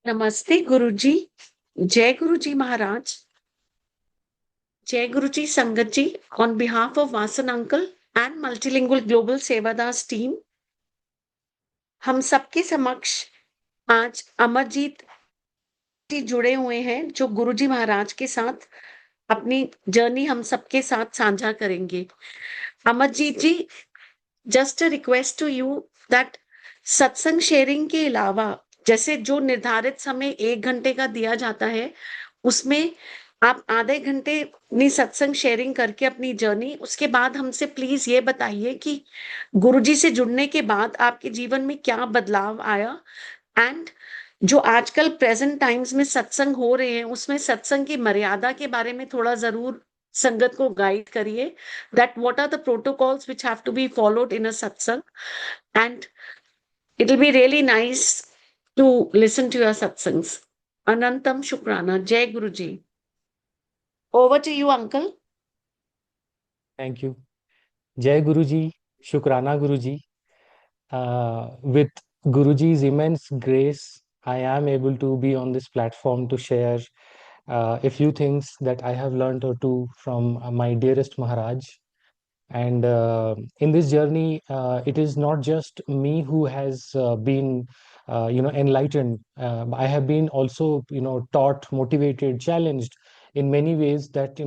नमस्ते गुरुजी। जय गुरुजी महाराज। जय गुरुजी संगत जी। On behalf of Vasan uncle and Multilingual Global Sevadas team, हम सबके समक्ष आज अमरजीत जी जुड़े हुए हैं जो गुरुजी महाराज के साथ अपनी जर्नी हम सबके साथ साझा करेंगे। Amarjeet ji, just a request to you that satsang sharing के अलावा जैसे जो निर्धारित समय 1 घंटे का दिया जाता है, उसमें आप आधे घंटे अपनी सत्संग शेयरिंग करके अपनी जर्नी, उसके बाद हमसे प्लीज ये बताइए कि गुरुजी से जुड़ने के बाद आपके जीवन में क्या बदलाव आया, एंड जो आजकल प्रेजेंट टाइम्स में सत्संग हो रहे हैं उसमें सत्संग की मर्यादा के बारे में थोड़ा जरूर संगत को गाइड करिए, that what are the protocols which have to be followed in a satsang, and it will be really nice to listen to your satsangs. अनंतम शुक्राना। Jai Guru ji. Over to you uncle. Thank you. Jai Guruji, Shukrana Guruji. With Guruji's immense grace, I am able to be on this platform to share a few things that I have learned or two from my dearest Maharaj. And in this journey, it is not just me who has been, enlightened. I have been also, taught, motivated, challenged in many ways that,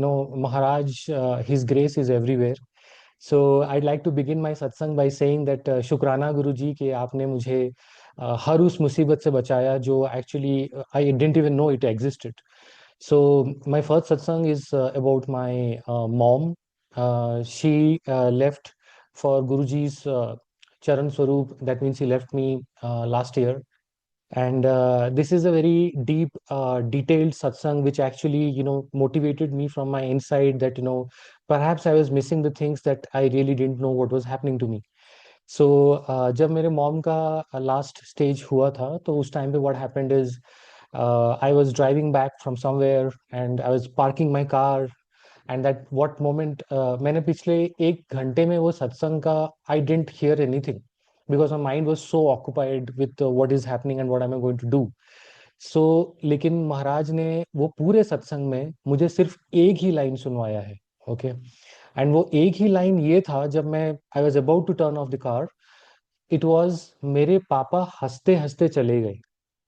Maharaj, his grace is everywhere. So I'd like to begin my satsang by saying that शुक्राना गुरुजी कि आपने मुझे हर उस मुसीबत से बचाया जो actually I didn't even know it existed. So my first satsang is about my mom. She left for Guruji's Charan Swarup. That means he left me last year. And this is a very deep, detailed satsang, which actually, motivated me from my inside that, perhaps I was missing the things that I really didn't know what was happening to me. So जब मेरे mom का last stage हुआ था तो उस time पे what happened is I was driving back from somewhere and I was parking my car and that what moment मैंने पिछले 1 घंटे में वो सत्संग का I didn't hear anything because my mind was so occupied with what is happening and what am I going to do. So लेकिन महाराज ने वो पूरे सत्संग में मुझे सिर्फ एक ही लाइन सुनवाया है. ओके. एंड वो एक ही लाइन ये था जब मैं I was about to turn off the car. It was मेरे पापा हंसते हंसते चले गए.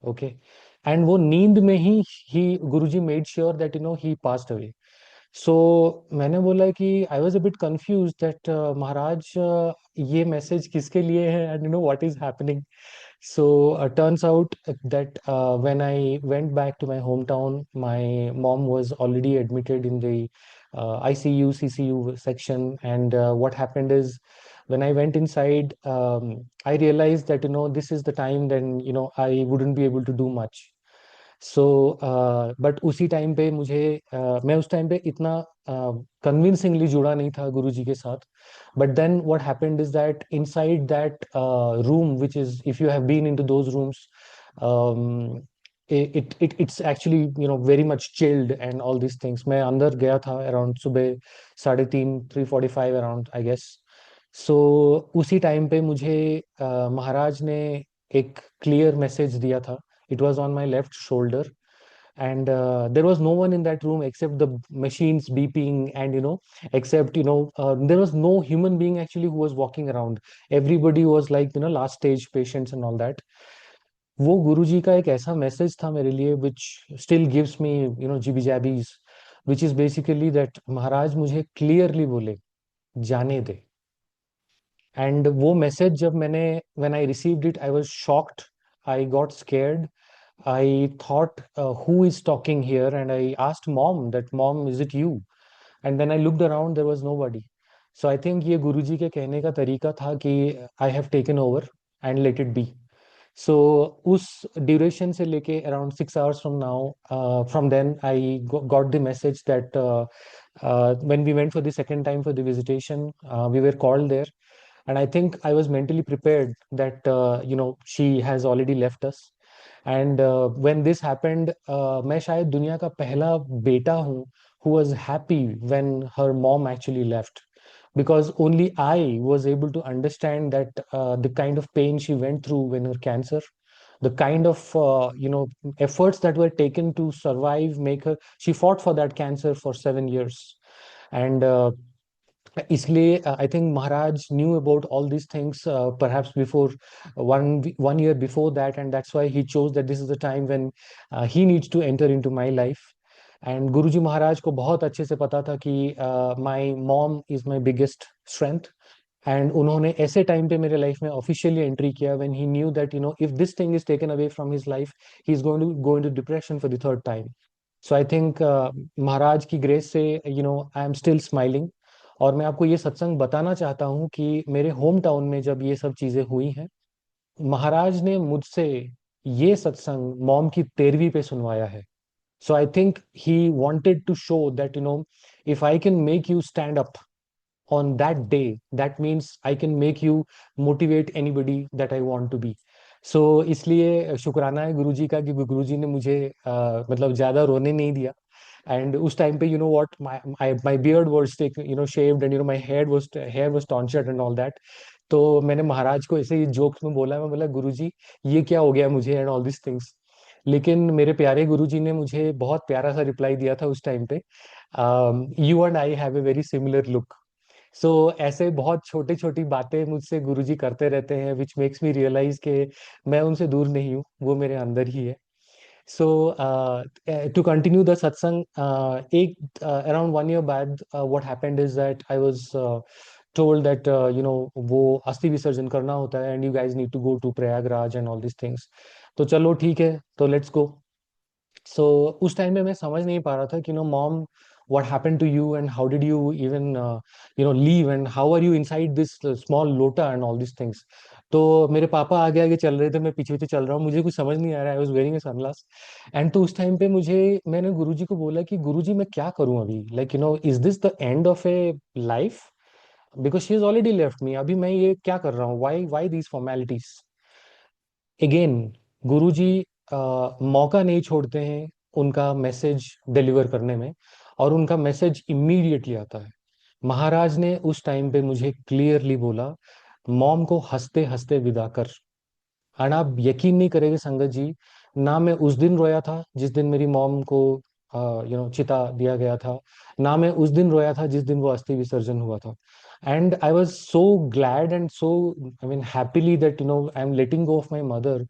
ओके. एंड वो नींद में ही Guruji made sure that he passed away. So मैंने बोला कि I was a bit confuse that Maharaj ये मैसेज किसके लिए है and what is happening. So turns out that when I went back to my hometown, my mom was already admitted in the ICU, CCU section. And what happened is when I went inside, I realized that, this is the time then, I wouldn't be able to do much. So but उसी time पे मुझे मैं उस time पे इतना convincingly जुड़ा नहीं था गुरुजी के साथ. But then what happened is that inside that room which is if you have been into those rooms it's actually very much chilled and all these things. मैं अंदर गया था अराउंड सुबह 3:30 3:45 अराउंड आई गेस. सो उसी time पे मुझे महाराज ने एक क्लियर मैसेज दिया था. It was on my left shoulder, and there was no one in that room except the machines beeping, and except there was no human being actually who was walking around. Everybody was like last stage patients and all that. वो गुरुजी का एक ऐसा message था मेरे लिए which still gives me जिबी जैबीज, which is basically that महाराज मुझे clearly बोले जाने दे. एंड वो मैसेज जब मैंने when I received it, I was shocked. I got scared. I thought, who is talking here? And I asked mom that, Mom, is it you? And then I looked around, there was nobody. So I think ये गुरुजी के कहने का तरीका था कि I have taken over and let it be. So उस duration से लेके around 6 hours from now, from then I got the message that when we went for the second time for the visitation, we were called there. And I think I was mentally prepared that she has already left us. And when this happened, मैं शायद दुनिया का पहला बेटा हूँ who was happy when her mom actually left, because only I was able to understand that the kind of pain she went through when her cancer the kind of efforts that were taken to survive, make her, she fought for that cancer for 7 years. And इसलिए I think Maharaj knew about all these things perhaps before 1 year before that, and that's why he chose that this is the time when he needs to enter into my life. And Guruji Maharaj को बहुत अच्छे से पता था कि my mom is my biggest strength, and उन्होंने ऐसे time पे मेरे लाइफ में ऑफिशियली एंट्री किया when he knew that if this thing is taken away from his life, he is going to go into depression for the third time. So I think Maharaj की grace से I am still smiling. और मैं आपको ये सत्संग बताना चाहता हूँ कि मेरे होम टाउन में जब ये सब चीजें हुई हैं, महाराज ने मुझसे ये सत्संग मॉम की 13वीं पे सुनवाया है. So I think he wanted to show that if I can make you stand up on that day, that means I can make you motivate anybody that I want to be. So इसलिए शुक्राना है गुरुजी का कि गुरुजी ने मुझे मतलब ज्यादा रोने नहीं दिया. And उस टाइम पे what my beard was shaved, and my hair was tonsured and all that. तो मैंने महाराज को ऐसे ही जोक्स में बोला, मैं बोला गुरुजी ये क्या हो गया मुझे एंड ऑल दिस थिंग्स. लेकिन मेरे प्यारे गुरुजी ने मुझे बहुत प्यारा सा रिप्लाई दिया था उस टाइम पे, you and I have a very similar look. So ऐसे बहुत छोटी छोटी बातें मुझसे गुरुजी करते रहते हैं, विच मेक्स मी रियलाइज के मैं उनसे दूर नहीं हूँ, वो मेरे अंदर ही है. सो टू कंटिन्यू द सत्संग, एक अराउंड 1 year बाद what happened is that I was told that वो अस्थि विसर्जन करना होता है, and you guys need to go to Prayagraj and all this things. तो चलो ठीक है, तो लेट्स गो. सो उस टाइम में मैं समझ नहीं पा रहा था कि mom, what happened to you and how did you even leave and how are you inside this small lota and all these things. तो मेरे पापा आगे आगे चल रहे थे, मैं पीछे पीछे चल रहा हूँ, मुझे कुछ समझ नहीं आ रहा है. I was wearing a sunglass. And तो उस टाइम पे मैंने गुरुजी को बोला कि गुरुजी मैं क्या करूं अभी, like is this the end of A life, because she is already left me, अभी मैं ये क्या कर रहा हूँ, व्हाई दीज फॉर्मेलिटीज. अगेन गुरुजी मौका नहीं छोड़ते हैं उनका मैसेज डिलीवर करने में, और उनका मैसेज इमीडिएटली आता है. महाराज ने उस टाइम पे मुझे क्लियरली बोला, मॉम को हंसते हंसते विदा कर. एंड आप यकीन नहीं करेंगे संगत जी, ना मैं उस दिन रोया था जिस दिन मेरी मॉम को चिता दिया गया था, ना मैं उस दिन रोया था जिस दिन वो अस्थि विसर्जन हुआ था. And I was so glad and so I mean happily that I am letting go of my mother,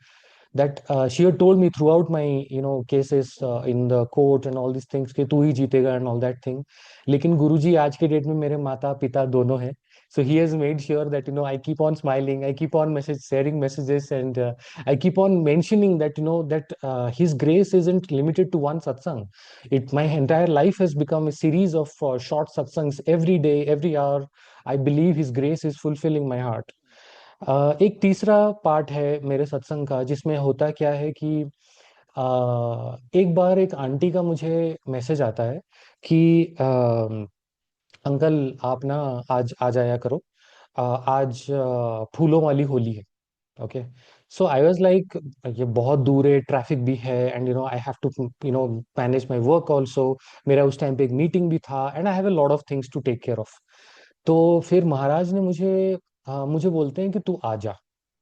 that she had told me throughout my cases in the court and all these things कि तू ही जीतेगा and all that thing. लेकिन गुरुजी आज के date में मेरे माता पिता दोनों हैं. So he has made sure that I keep on smiling, I keep on sharing messages, and I keep on mentioning that that his grace isn't limited to one satsang. My entire life has become a series of short satsangs every day, every hour. I believe his grace is fulfilling my heart. एक तीसरा part है मेरे सत्संग का, जिसमें होता क्या है कि एक बार एक आंटी का मुझे मैसेज आता है कि अंकल आप ना आज आ जाया करो, आज फूलों वाली होली है. Okay. So I was like ये बहुत दूर है, ट्रैफिक भी है, and I have to manage my work also. मेरा उस टाइम पे एक मीटिंग भी था, and I have a lot of things to take care of. तो फिर महाराज ने मुझे बोलते हैं कि तू आ जा.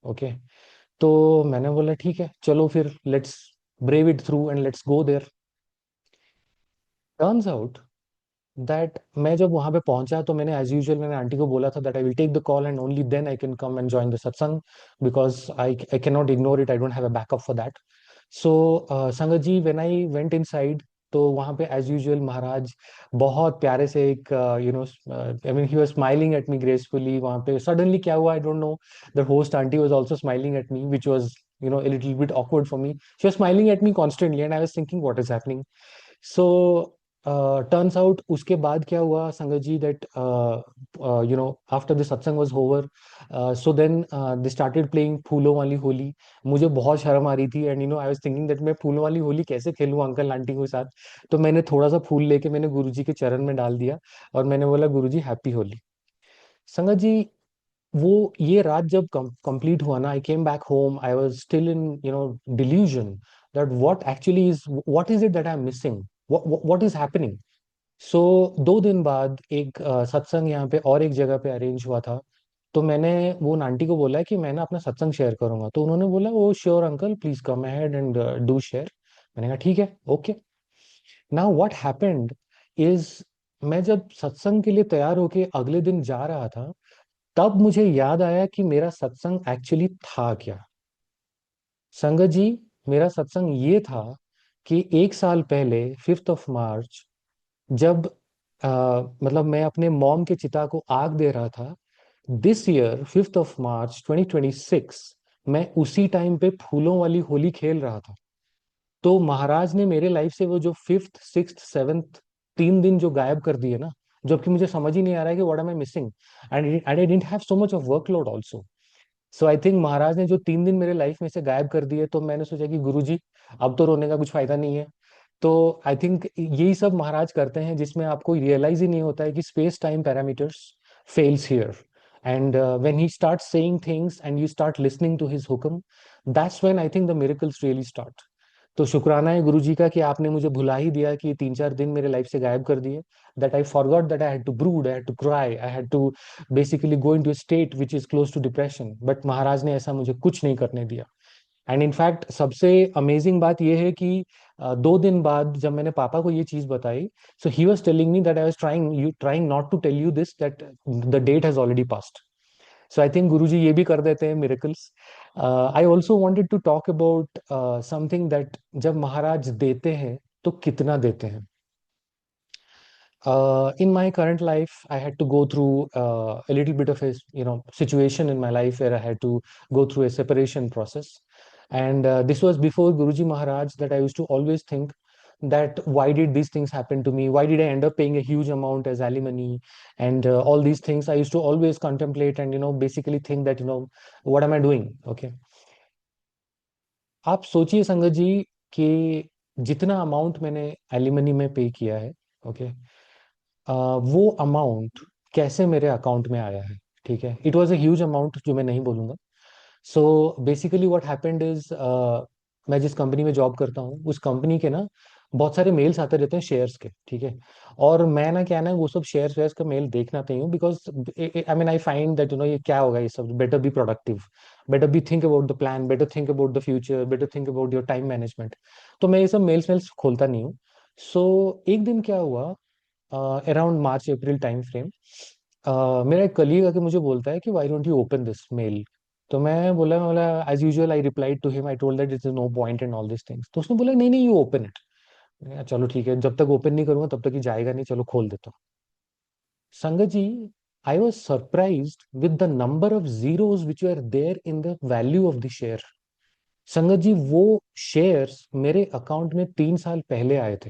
ओके. तो मैंने बोला ठीक है, चलो फिर let's brave it through and let's go there. Turns out that मैं जब वहां पे पहुंचा तो मैंने एज यूजुअल मैंने आंटी को बोला था that I will take the call and only then I can come and join the satsang, because I can not ignore it, I don't have a backup for that. So sangat ji when I went inside, तो वहां पे as usual महाराज बहुत प्यारे से एक I mean he was smiling at me gracefully. वहां पे suddenly क्या हुआ I don't know, the host aunty was also smiling at me, which was a little bit awkward for me. She was smiling at me constantly and I was thinking what is happening. So turns out उसके बाद क्या हुआ संगत जी, that after the satsang was over, so then they started playing फूलों वाली होली. मुझे बहुत शर्म आ रही थी, and I was thinking that मैं फूलों वाली होली कैसे खेलूं अंकल आंटी के साथ. तो मैंने थोड़ा सा फूल लेके मैंने गुरुजी के चरण में डाल दिया, और मैंने बोला गुरुजी हैप्पी होली. संगत जी वो ये रात जब कंप्लीट हुआ ना, I came back home, I was still in delusion that what is it that I am missing, what is happening. So 2 दिन बाद एक सत्संग यहाँ पे और एक जगह पे अरेंज हुआ था. तो मैंने वो उन आंटी को बोला कि मैं ना अपना सत्संग शेयर करूंगा, तो उन्होंने बोला oh sure uncle please come ahead and do share. मैंने कहा ठीक है, okay. Now what happened is, मैं जब सत्संग के लिए तैयार होके अगले दिन जा रहा था, तब मुझे याद आया कि मेरा सत्संग एक्चुअली था क्या। संगत जी, मेरा सत्संग ये था कि एक साल पहले 5 मार्च, जब मतलब मैं अपने मॉम के चिता को आग दे रहा था, दिस ईयर 5 मार्च 2026, मैं उसी टाइम पे फूलों वाली होली खेल रहा था। तो महाराज ने मेरे लाइफ से वो जो 5th 6th 7th 3 दिन जो गायब कर दिए ना, जबकि मुझे समझ ही नहीं आ रहा है कि what am I missing, and I didn't have so much of workload also. So I think Maharaj ने जो 3 दिन मेरे लाइफ में से गायब कर दिए, तो मैंने सोचा कि गुरुजी अब तो रोने का कुछ फायदा नहीं है। तो आई थिंक यही सब महाराज करते हैं, जिसमें आपको रियलाइज ही नहीं होता है कि space time parameters fails here, and when he start saying things and you start listening to his हुक्म, that's when I think the miracles really start. तो शुक्राना है गुरु जी का कि आपने मुझे भुला ही दिया कि 3 4 दिन मेरे लाइफ से गायब कर दिए, that I forgot that I had to brood, I had to cry, I had to basically go into state which is close to depression, but Maharaj ने ऐसा मुझे कुछ नहीं करने दिया। एंड इनफैक्ट सबसे अमेजिंग बात यह है कि 2 दिन बाद जब मैंने पापा को ये चीज बताई, so he was telling me that I was trying not to tell you this, that the date has already passed. So I think Guruji ये भी कर देते हैं miracles. I also wanted to talk about something that जब महाराज देते हैं तो कितना देते हैं। In my current life, I had to go through a little bit of a situation in my life where I had to go through a separation process, and this was before Guruji Maharaj, that I used to always think that why did these things happen to me? Why did I end up paying a huge amount as alimony and all these things? I used to always contemplate and basically think that what am I doing? Okay, आप सोचिए संगत जी कि जितना amount मैंने alimony में पे किया है, ओके, वो अमाउंट कैसे मेरे अकाउंट में आया है। ठीक है, it was a huge amount जो मैं नहीं बोलूंगा। So basically what happened is, मैं जिस कंपनी में जॉब करता हूँ उस कंपनी के ना बहुत सारे मेल्स आते रहते हैं शेयर्स के। ठीक है, और मैं ना क्या ना वो सब शेयर्स वेयर्स का मेल देखना नहीं हूँ, because I mean I find that ये क्या होगा ये सब, better be productive, better be think about the plan, better think about the future, better think about your time management. तो मैं ये सब मेल्स मेल्स खोलता नहीं हूँ। सो एक दिन क्या हुआ, around March April time frame, मेरा एक कलीग आके मुझे बोलता है कि why don't you open this mail. तो मैं बोला as usual I replied to him, I told that it is no point and all this things. तो उसने बोला नहीं नहीं यू ओपन इट। चलो ठीक है, जब तक ओपन नहीं करूंगा तब तक ही जाएगा नहीं, चलो खोल देता हूँ। Sangat ji, I was surprised with the number of zeros which are there in the value of the share. Sangat ji, वो शेयर्स मेरे अकाउंट में 3 साल पहले आए थे,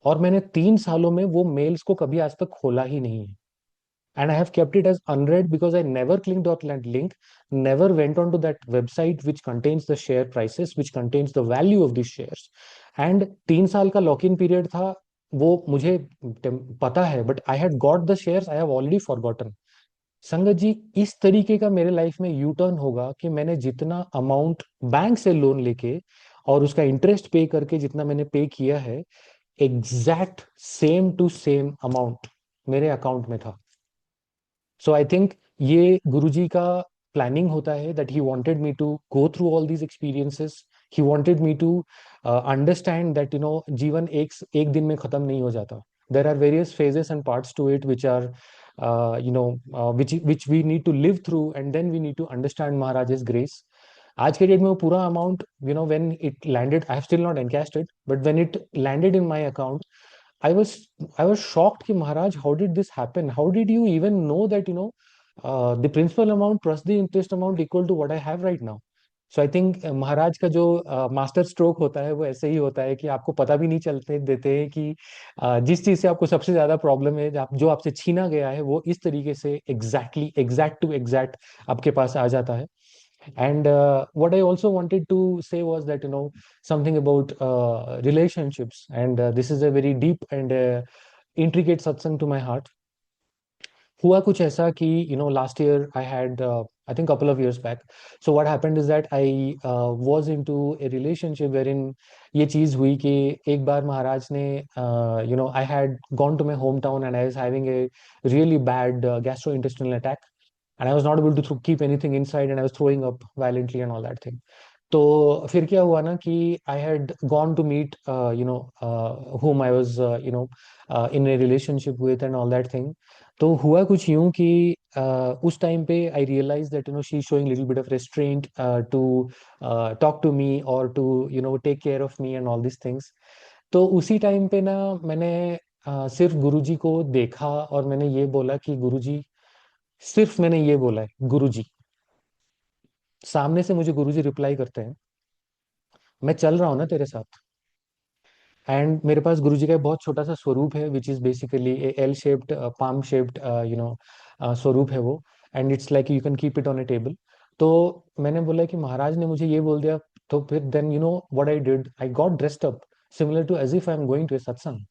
और मैंने 3 सालों में वो मेल्स को कभी आज तक खोला ही नहीं है। And I have kept it as unread because I never clicked on that link, never went on to that website which contains the share prices, which contains the value of these shares. And 3 साल का lock in period था, वो मुझे पता है, but I had got the shares, I have already forgotten. संगत जी, इस तरीके का मेरे लाइफ में यू टर्न होगा कि मैंने जितना अमाउंट बैंक से लोन लेके और उसका इंटरेस्ट पे करके जितना मैंने पे किया है, exact same to same amount मेरे अकाउंट में था। सो आई थिंक ये गुरुजी का प्लानिंग होता है, that he wanted me to go through all these experiences, he wanted me to understand that जीवन एक एक दिन में खत्म नहीं हो जाता। There are various phases and parts to it which are which we need to live through, and then we need to understand Maharaj's grace. आज के डेट में वो पूरा amount, when it landed, I have still not encashed it, but when it landed in my account, I was I was shocked कि महाराज, how did this happen? How did you even know that the principal amount plus the interest amount equal to what I have right now? So I think महाराज का जो master stroke होता है वो ऐसे ही होता है कि आपको पता भी नहीं चलते देते हैं कि जिस चीज से आपको सबसे ज्यादा प्रॉब्लम है, जो आपसे छीना गया है, वो इस तरीके से एग्जैक्टली एग्जैक्ट टू एग्जैक्ट आपके पास आ जाता है। And what I also wanted to say was that something about relationships, and this is a very deep and intricate satsang to my heart. हुआ कुछ ऐसा कि last year I had I think couple of years back. So what happened is that I was into a relationship wherein ये चीज हुई कि एक बार महाराज ने I had gone to my hometown and I was having a really bad gastrointestinal attack. and I was not able to keep anything inside, and I was throwing up violently and all that thing. तो फिर क्या हुआ ना कि I had gone to meet whom I was in a relationship with and all that thing. तो हुआ कुछ यूं कि उस टाइम पे I realize that she showing little bit of restraint to talk to me और to take care of me and all this things. तो उसी टाइम पे ना मैंने सिर्फ गुरुजी को देखा और मैंने ये बोला कि गुरुजी, सिर्फ मैंने ये बोला है गुरुजी. सामने से मुझे गुरुजी रिप्लाई करते हैं, मैं चल रहा हूँ ना तेरे साथ. एंड मेरे पास गुरुजी का एक बहुत छोटा सा स्वरूप है which is basically L shaped palm shaped स्वरूप है वो. And it's like you can keep it on A table. तो मैंने बोला कि महाराज ने मुझे ये बोल दिया. तो फिर then what I did, I got dressed up similar to as if I am going to a satsang.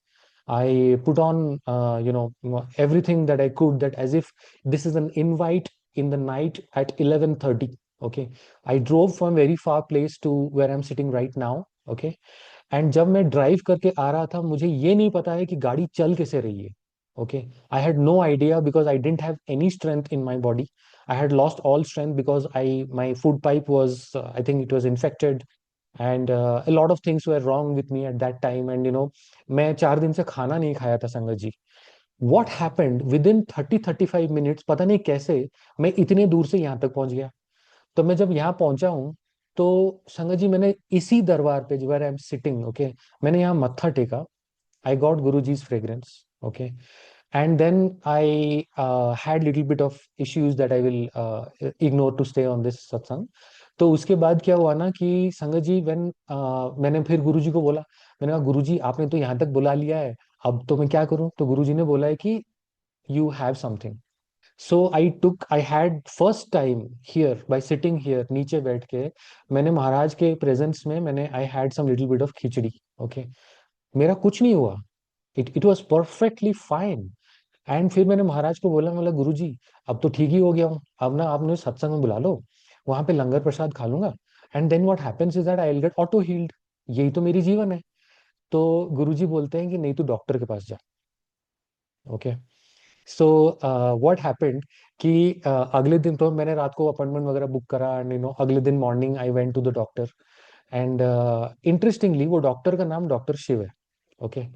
I put on, everything that I could, that as if this is an invite in the night at 11:30. Okay. I drove from a very far place to where I'm sitting right now. Okay. And जब मैं drive करके आ रहा था मुझे ये नहीं पता है कि गाड़ी चल कैसे रही है. Okay. I had no idea because I didn't have any strength in my body. I had lost all strength because I my food pipe was, I think it was infected. And a lot of things were wrong with me at that time. And मैं 4 दिन से खाना नहीं खाया था संगत जी. what happened within 30-35 minutes, पता नहीं कैसे मैं इतने दूर से यहाँ तक पहुंच गया. तो मैं जब यहाँ पहुंचा हूँ तो संगत जी मैंने इसी दरबार पे where I am sitting, okay, मैंने यहाँ मत्था टेका. आई गॉट गुरुजी's fragrance. Okay. And then I had little bit of issues that I will ignore to stay on this satsang. तो उसके बाद क्या हुआ ना कि संगत जी मैंने फिर गुरुजी को बोला. मैंने कहा गुरुजी आपने तो यहाँ तक बुला लिया है, अब तो मैं क्या करूं. तो गुरुजी ने बोला है कि you have something. So I had first time here by sitting here नीचे बैठ के मैंने महाराज के प्रेजेंस में मैंने I had some little bit of khichdi. Okay. मेरा कुछ नहीं हुआ. It was perfectly fine. And फिर मैंने महाराज को बोला, मतलब गुरु जी अब तो ठीक ही हो गया हूँ, अब ना आप मुझे सत्संग में बुला लो, वहां पे लंगर प्रसाद खा लूंगा. And then what happens is that I will get auto healed. यही तो मेरी जीवन है. तो गुरुजी बोलते हैं कि नहीं तू डॉक्टर के पास जा. ओके. सो व्हाट हैपेंड कि अगले दिन तो मैंने रात को अपॉइंटमेंट वगैरह बुक करा. एंड अगले दिन morning I went to the doctor. And interestingly वो डॉक्टर का नाम डॉक्टर शिव है. ओके.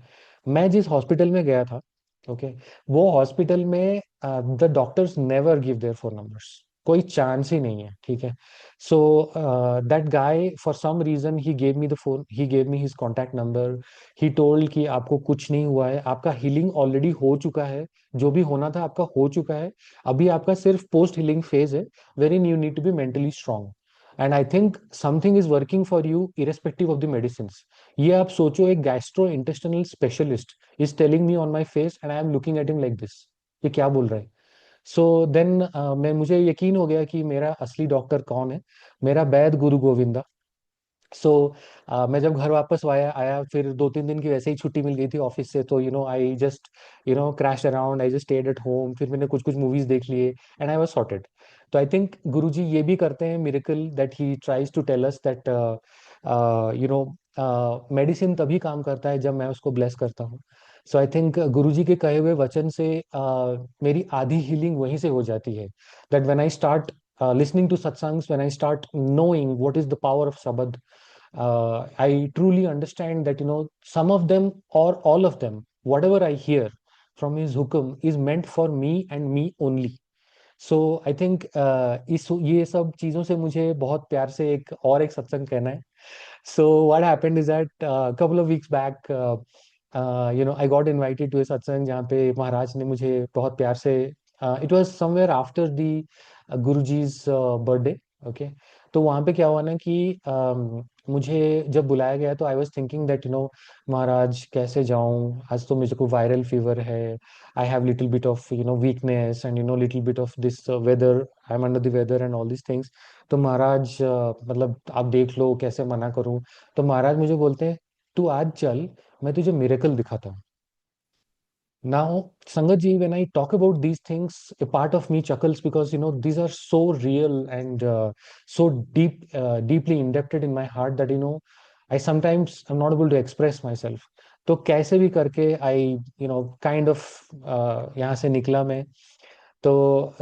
मैं जिस हॉस्पिटल में गया था, ओके, वो हॉस्पिटल में the doctors never give their phone numbers. कोई चांस ही नहीं है. ठीक है. So that guy for some reason he gave me the phone, he gave me his contact number. He told कि आपको कुछ नहीं हुआ है, आपका हीलिंग ऑलरेडी हो चुका है, जो भी होना था आपका हो चुका है. अभी आपका सिर्फ पोस्ट हीलिंग फेज है wherein you need to be mentally strong. And I think something is working for you irrespective of the medicine. ये आप सोचो एक gastrointestinal specialist is telling me on my face and I am looking at him like this. ये क्या बोल रहे हैं. So then मैं मुझे यकीन हो गया कि मेरा असली डॉक्टर कौन है. मेरा वैद गुरु गोविंदा. सो मैं जब घर वापस आया आया फिर 2-3 दिन की वैसे ही छुट्टी मिल गई थी ऑफिस से. तो I just crash around, I just stayed at home. फिर मैंने कुछ कुछ मूवीज देख लिए एंड आई वाज सॉर्टेड. तो आई थिंक गुरुजी ये भी करते हैं miracle that he tries to tell us that medicine तभी काम करता है जब मैं उसको ब्लेस करता हूँ. सो आई थिंक गुरुजी के कहे हुए वचन से मेरी आधी हीलिंग वहीं से हो जाती है. That when I start listening to satsangs, when I start knowing what is the power of Shabad, I truly understand that some of them or all of them, whatever I hear from his hukum is meant for me and me only. So I think इस ये सब चीजों से मुझे बहुत प्यार से एक सत्संग कहना है. So what happened is that a couple of weeks back, I got invited to a satsang जहाँ पे महाराज ने मुझे बहुत प्यार से, it was somewhere after the Guruji's birthday. Okay. तो वहाँ पे क्या हुआ ना कि मुझे जब बुलाया गया तो आई वॉज थिंकिंग दैट महाराज कैसे जाऊं, आज तो मुझे को वायरल फीवर है. I have little bit of weakness and little bit of this weather. I'm under the weather and all these things. तो महाराज मतलब आप देख लो कैसे मना करूं. तो महाराज मुझे बोलते हैं तू आज चल, मैं तुझे मिरेकल दिखाता हूँ. Now, Sangatji, when I talk about these things, a part of me chuckles because these are so real and so deeply indebted in my heart that I sometimes am not able to express myself. तो कैसे भी करके I kind of यहाँ से निकला मैं. तो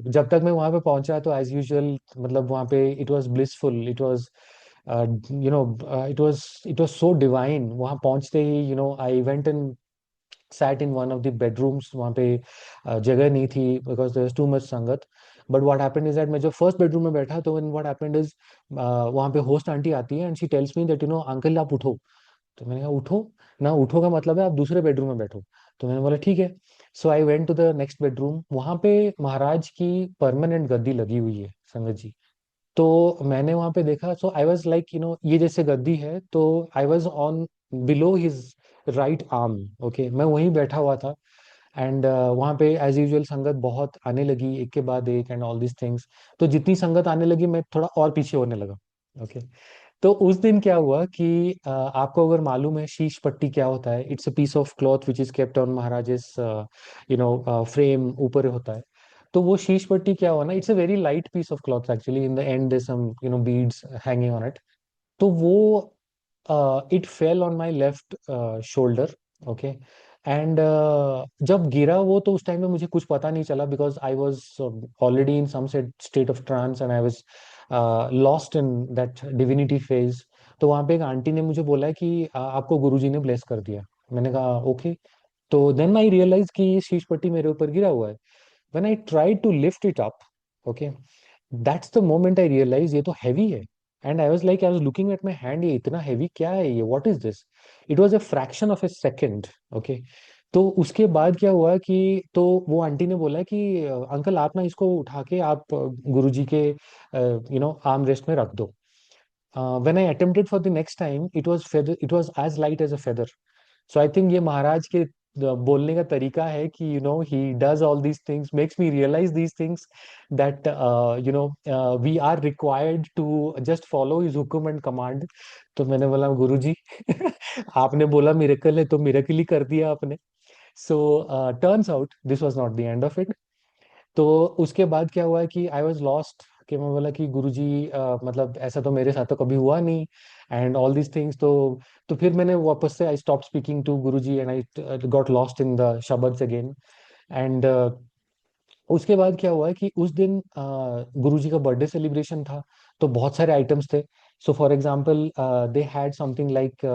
जब तक मैं वहां पे पहुंचा तो एज यूजुअल मतलब वहां पे it was blissful, it was you know it was so divine. वहां पहुंचते ही I went and sat in one of the bedrooms। वहाँ पे जगह नहीं थी because there was too much संगत। but what happened is that मैं जब फर्स्ट बेडरूम में बैठा तो when what happened is वहाँ पे होस्ट आंटी आती है and she tells me that uncle आप उठो। तो मैंने कहा उठो ना, उठो का मतलब है आप दूसरे बेडरूम में बैठो। तो मैंने बोला ठीक है। So I went to the next bedroom. वहाँ पे महाराज की परमानेंट गद्दी लगी हुई है संगत जी। तो मैंने वहां पे देखा, सो आई वाज लाइक ये जैसे गद्दी है तो I was on below his right arm. Okay, मैं वहीं बैठा हुआ था। एंड वहाँ पे एज यूजुअल संगत बहुत आने लगी एक के बाद एक एंड ऑल दिस थिंग्स। तो जितनी संगत आने लगी मैं थोड़ा और पीछे होने लगा। ओके। तो उस दिन क्या हुआ कि आपको अगर मालूम है शीश पट्टी क्या होता है, it's a piece of cloth which is kept on Maharaj's frame, ऊपर होता है। तो वो शीश पट्टी क्या हुआ ना, it's a very light piece of cloth actually, in the end there some beads hanging on it. तो वो it fell on my left shoulder. Okay. And जब गिरा वो, तो उस टाइम में मुझे कुछ पता नहीं चला because I was already in some state of trance and I was lost in that divinity phase. तो वहां पे एक आंटी ने मुझे बोला है कि आपको गुरुजी ने ब्लेस कर दिया। मैंने कहा ओके। तो देन आई रियलाइज कि ये शीश पट्टी मेरे ऊपर गिरा हुआ है। When I tried to lift it up, okay, that's the moment I realize ये तो हैवी है। And I was like, I was looking at my hand, ये इतना हैवी क्या है, ये what is this. It was a fraction of a second. Okay. तो उसके बाद क्या हुआ कि तो वो आंटी ने बोला कि अंकल आप ना इसको उठा के आप गुरुजी के आर्म रेस्ट में रख दो। When I attempted for the next time, it was as light as a feather. So I think ये महाराज के बोलने का तरीका है कि he does all these things, makes me realize these things that we are required to just follow his हुक्म and command. तो मैंने बोला गुरुजी आपने बोला मिरेकल है तो मिरेकल ही कर दिया आपने। So turns out this was not the end of it. तो उसके बाद क्या हुआ कि आई वॉज लॉस्ट, कि मैं बोला कि गुरुजी मतलब ऐसा तो मेरे साथ तो कभी हुआ नहीं एंड ऑल दीज थिंग्स। तो फिर मैंने वापस से I stop speaking to Guruji and I got lost in the शब्द्स अगेन। एंड उसके बाद क्या हुआ कि उस दिन गुरुजी का बर्थडे सेलिब्रेशन था। तो बहुत सारे आइटम्स थे। So for example they had something like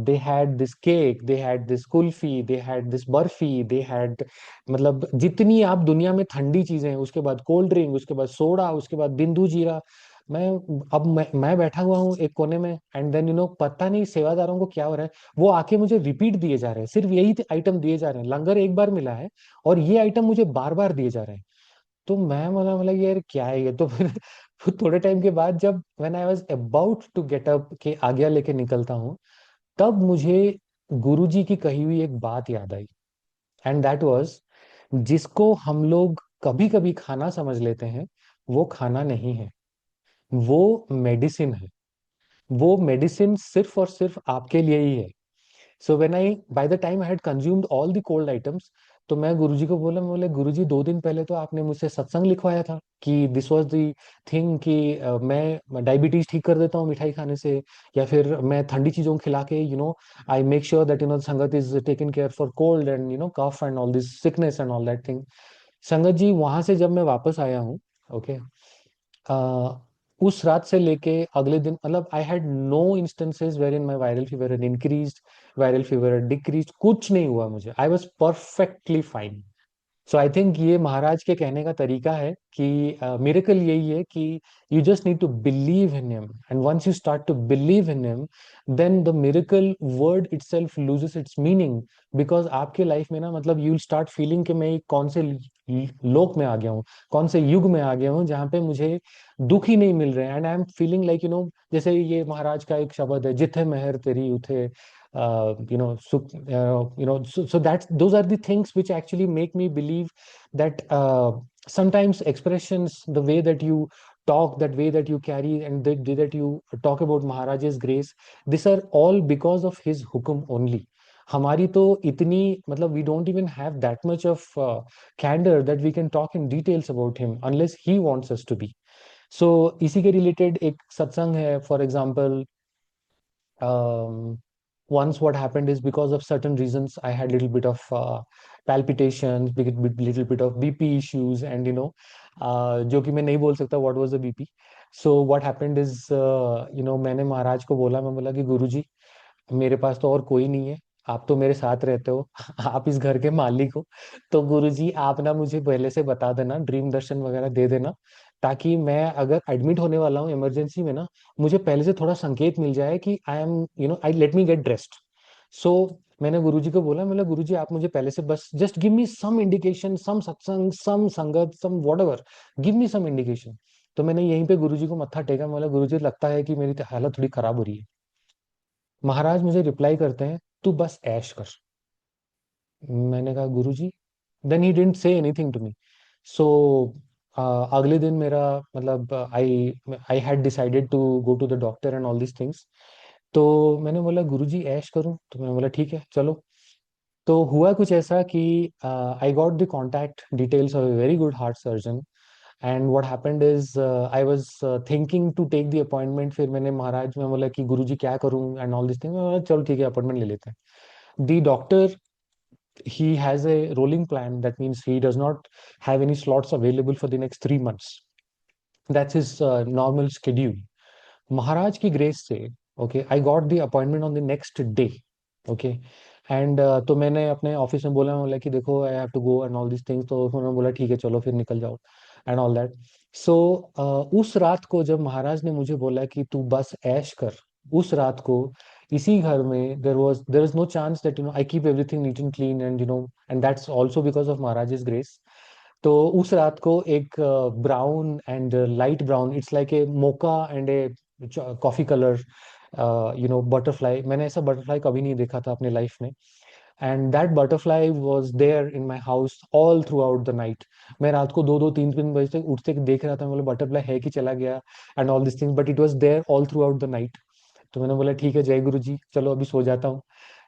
they had this cake, they had this kulfi, they had this barfi, they had मतलब जितनी आप दुनिया में ठंडी चीजें हैं, उसके बाद कोल्ड ड्रिंक, उसके बाद सोडा, उसके बाद बिंदु जीरा। मैं अब मैं बैठा हुआ हूँ एक कोने में एंड देन पता नहीं सेवादारों को क्या हो रहा है, वो आके मुझे रिपीट दिए जा रहे हैं, सिर्फ यही आइटम दिए जा रहे हैं। लंगर एक बार मिला है और ये आइटम मुझे बार बार दिए जा रहे हैं। तो मैं बोला यार क्या है ये। तो फिर थोड़े टाइम के बाद जब when I was about to get up के आज्ञा लेके निकलता हूँ, तब मुझे गुरुजी की कही हुई एक बात याद आई। एंड दैट वाज, जिसको हम लोग कभी कभी खाना समझ लेते हैं वो खाना नहीं है, वो मेडिसिन है। वो मेडिसिन सिर्फ और सिर्फ आपके लिए ही है। So when I by the time I had consumed all the cold items, तो मैं गुरुजी को बोला, मैं बोले गुरुजी 2 दिन पहले तो आपने मुझसे सत्संग लिखवाया था कि दिस वाज द थिंग कि मैं डायबिटीज ठीक कर देता हूँ मिठाई खाने से, या फिर मैं ठंडी चीजों को खिला के I make sure that sangat is taken care for cold and cough and all this sickness and all that thing. संगत जी वहां से जब मैं वापस आया हूँ, ओके, उस रात से लेके अगले दिन मतलब I had no instances were in my viral fever and increase, viral fever decrease, कुछ नहीं हुआ मुझे। I was perfectly fine. So I think ये महाराज के कहने का तरीका है कि मिरेकल यही है कि you just need to believe in him, and once you start to believe in him, then the miracle word itself loses its meaning. Because आपके लाइफ में ना मतलब यू विल स्टार्ट फीलिंग कि मैं कौन से लोक में आ गया हूँ, कौन से युग में आ गया हूँ जहाँ पे मुझे दुख ही नहीं मिल रहे हैं। And I am feeling like जैसे ये महाराज का एक शब्द है, जिथे मेहर तेरी उठे, so that those are the things which actually make me believe that sometimes expressions, the way that you talk, that way that you carry, and the way that you talk about Maharaj's grace, these are all because of his hukum only. हमारी तो इतनी मतलब we don't even have that much of candor that we can talk in details about him unless he wants us to be. So इसी के related एक सत्संग है, for example, once what happened is because of certain reasons I had little bit of palpitations, little bit of BP issues, and जो कि मैं नहीं बोल सकता what was the BP. So what happened is मैंने महाराज को बोला, मैं बोला कि गुरुजी मेरे पास तो और कोई नहीं है, आप तो मेरे साथ रहते हो, आप इस घर के मालिक हो, तो गुरुजी आप ना मुझे पहले से बता देना, ड्रीम दर्शन वगैरह दे देना, ताकि मैं अगर एडमिट होने वाला हूँ इमरजेंसी में ना, मुझे पहले से थोड़ा संकेत मिल जाए कि I am I let me get dressed. So मैंने गुरुजी को बोला, मतलब गुरुजी आप मुझे पहले से बस जस्ट गिव मी सम इंडिकेशन, सम सत्संग, सम संगत, सम व्हाटएवर, गिव मी सम इंडिकेशन. तो मैंने यहीं पे गुरुजी को मत्था टेका, बोला गुरुजी लगता है कि मेरी हालत थोड़ी खराब हो रही है. महाराज मुझे रिप्लाई करते हैं, तू बस ऐश कर. मैंने कहा Guruji. Then he didn't say anything to me. So अगले दिन मेरा मतलब I I had decided to go to the doctor and all this things. तो मैंने बोला गुरुजी ऐश करूं, तो मैंने बोला ठीक है चलो. तो हुआ कुछ ऐसा कि I got the contact details of a very good heart surgeon. And what happened is I was thinking to take the appointment. फिर मैंने महाराज में बोला कि गुरुजी क्या करूं एंड ऑल दिस थिंग. चलो ठीक है अपॉइंटमेंट ले लेते हैं. The doctor, he has a rolling plan. That means he does not have any slots available for the next 3 months. That's his normal schedule. Maharaj ki grace से, okay, I got the appointment on the next day. Okay. And तो मैंने अपने office में बोला कि देखो I have to go and all this things. तो उन्होंने बोला ठीक है चलो फिर निकल जाओ एंड ऑल दैट. सो उस रात को जब महाराज ने मुझे बोला कि तू बस ऐश कर, उस रात को इसी घर में there is no chance that I keep everything neat and clean and and that's also because of Maharaj grace. तो उस रात को एक brown and light brown, it's like a mocha and a coffee colour butterfly, मैंने ऐसा butterfly कभी नहीं देखा था अपने लाइफ में. And that butterfly was there in my house all throughout the night. मैं रात को 2-2 3-3 बजे तक उठते देख रहा था, मतलब बटरफ्लाई है कि चला गया and all this things, but it was there all throughout the night. तो मैंने बोला ठीक है जय गुरु जी, चलो अभी सो जाता हूँ.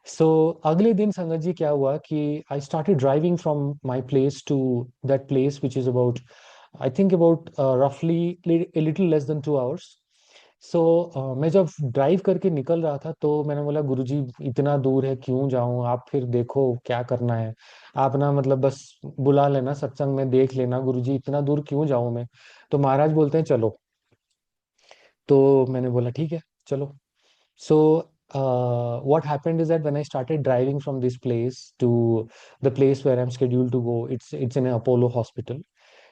सो अगले दिन संगत जी क्या हुआ कि I started driving from my place to that place which is about, I think about रफली लिटिल लेस देन 2 hours. सो मैं जब ड्राइव करके निकल रहा था तो मैंने बोला गुरुजी इतना दूर है क्यों जाऊं, आप फिर देखो क्या करना है, आप ना मतलब बस बुला लेना सत्संग में, देख लेना गुरुजी, इतना दूर क्यों जाऊं मैं. तो महाराज बोलते हैं चलो. तो मैंने बोला ठीक है चलो. So what happened is that when I started driving from this place to the place where I'm scheduled to go, it's in an Apollo hospital.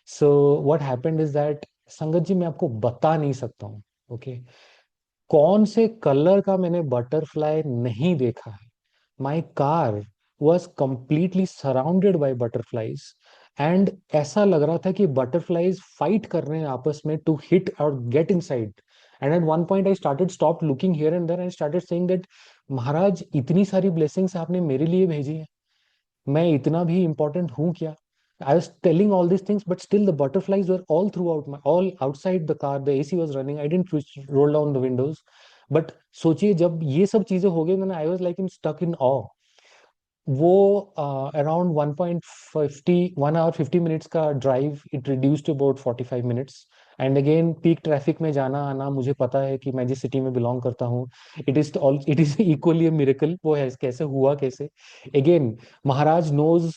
So what happened is that संगत जी मैं आपको बता नहीं सकता हूँ. ओके. कौन से colour का मैंने बटरफ्लाई नहीं देखा है. My car was completely surrounded by butterflies. And ऐसा लग रहा था कि बटरफ्लाईज फाइट कर रहे हैं आपस में टू हिट और get inside. And at one point I started stop looking here and there and started saying that Maharaj इतनी सारी ब्लेसिंग्स आपने मेरे लिए भेजी है, मैं इतना भी इंपॉर्टेंट हूं क्या. आई was telling all these things, but still the butterflies were all throughout all outside the car. The AC was running. I didn't roll down the windows. But सोचिए जब ये सब चीजें हो गई, मैंने I was like in stuck in awe. वो around 1 hour 50 minutes का drive it reduce to about 45 minutes. And again peak traffic में जाना आना, मुझे पता है कि मैं जिस सिटी में बिलोंग करता हूँ, इट इज इक्वली मिरेकल. वो है कैसे हुआ कैसे. Again Maharaj knows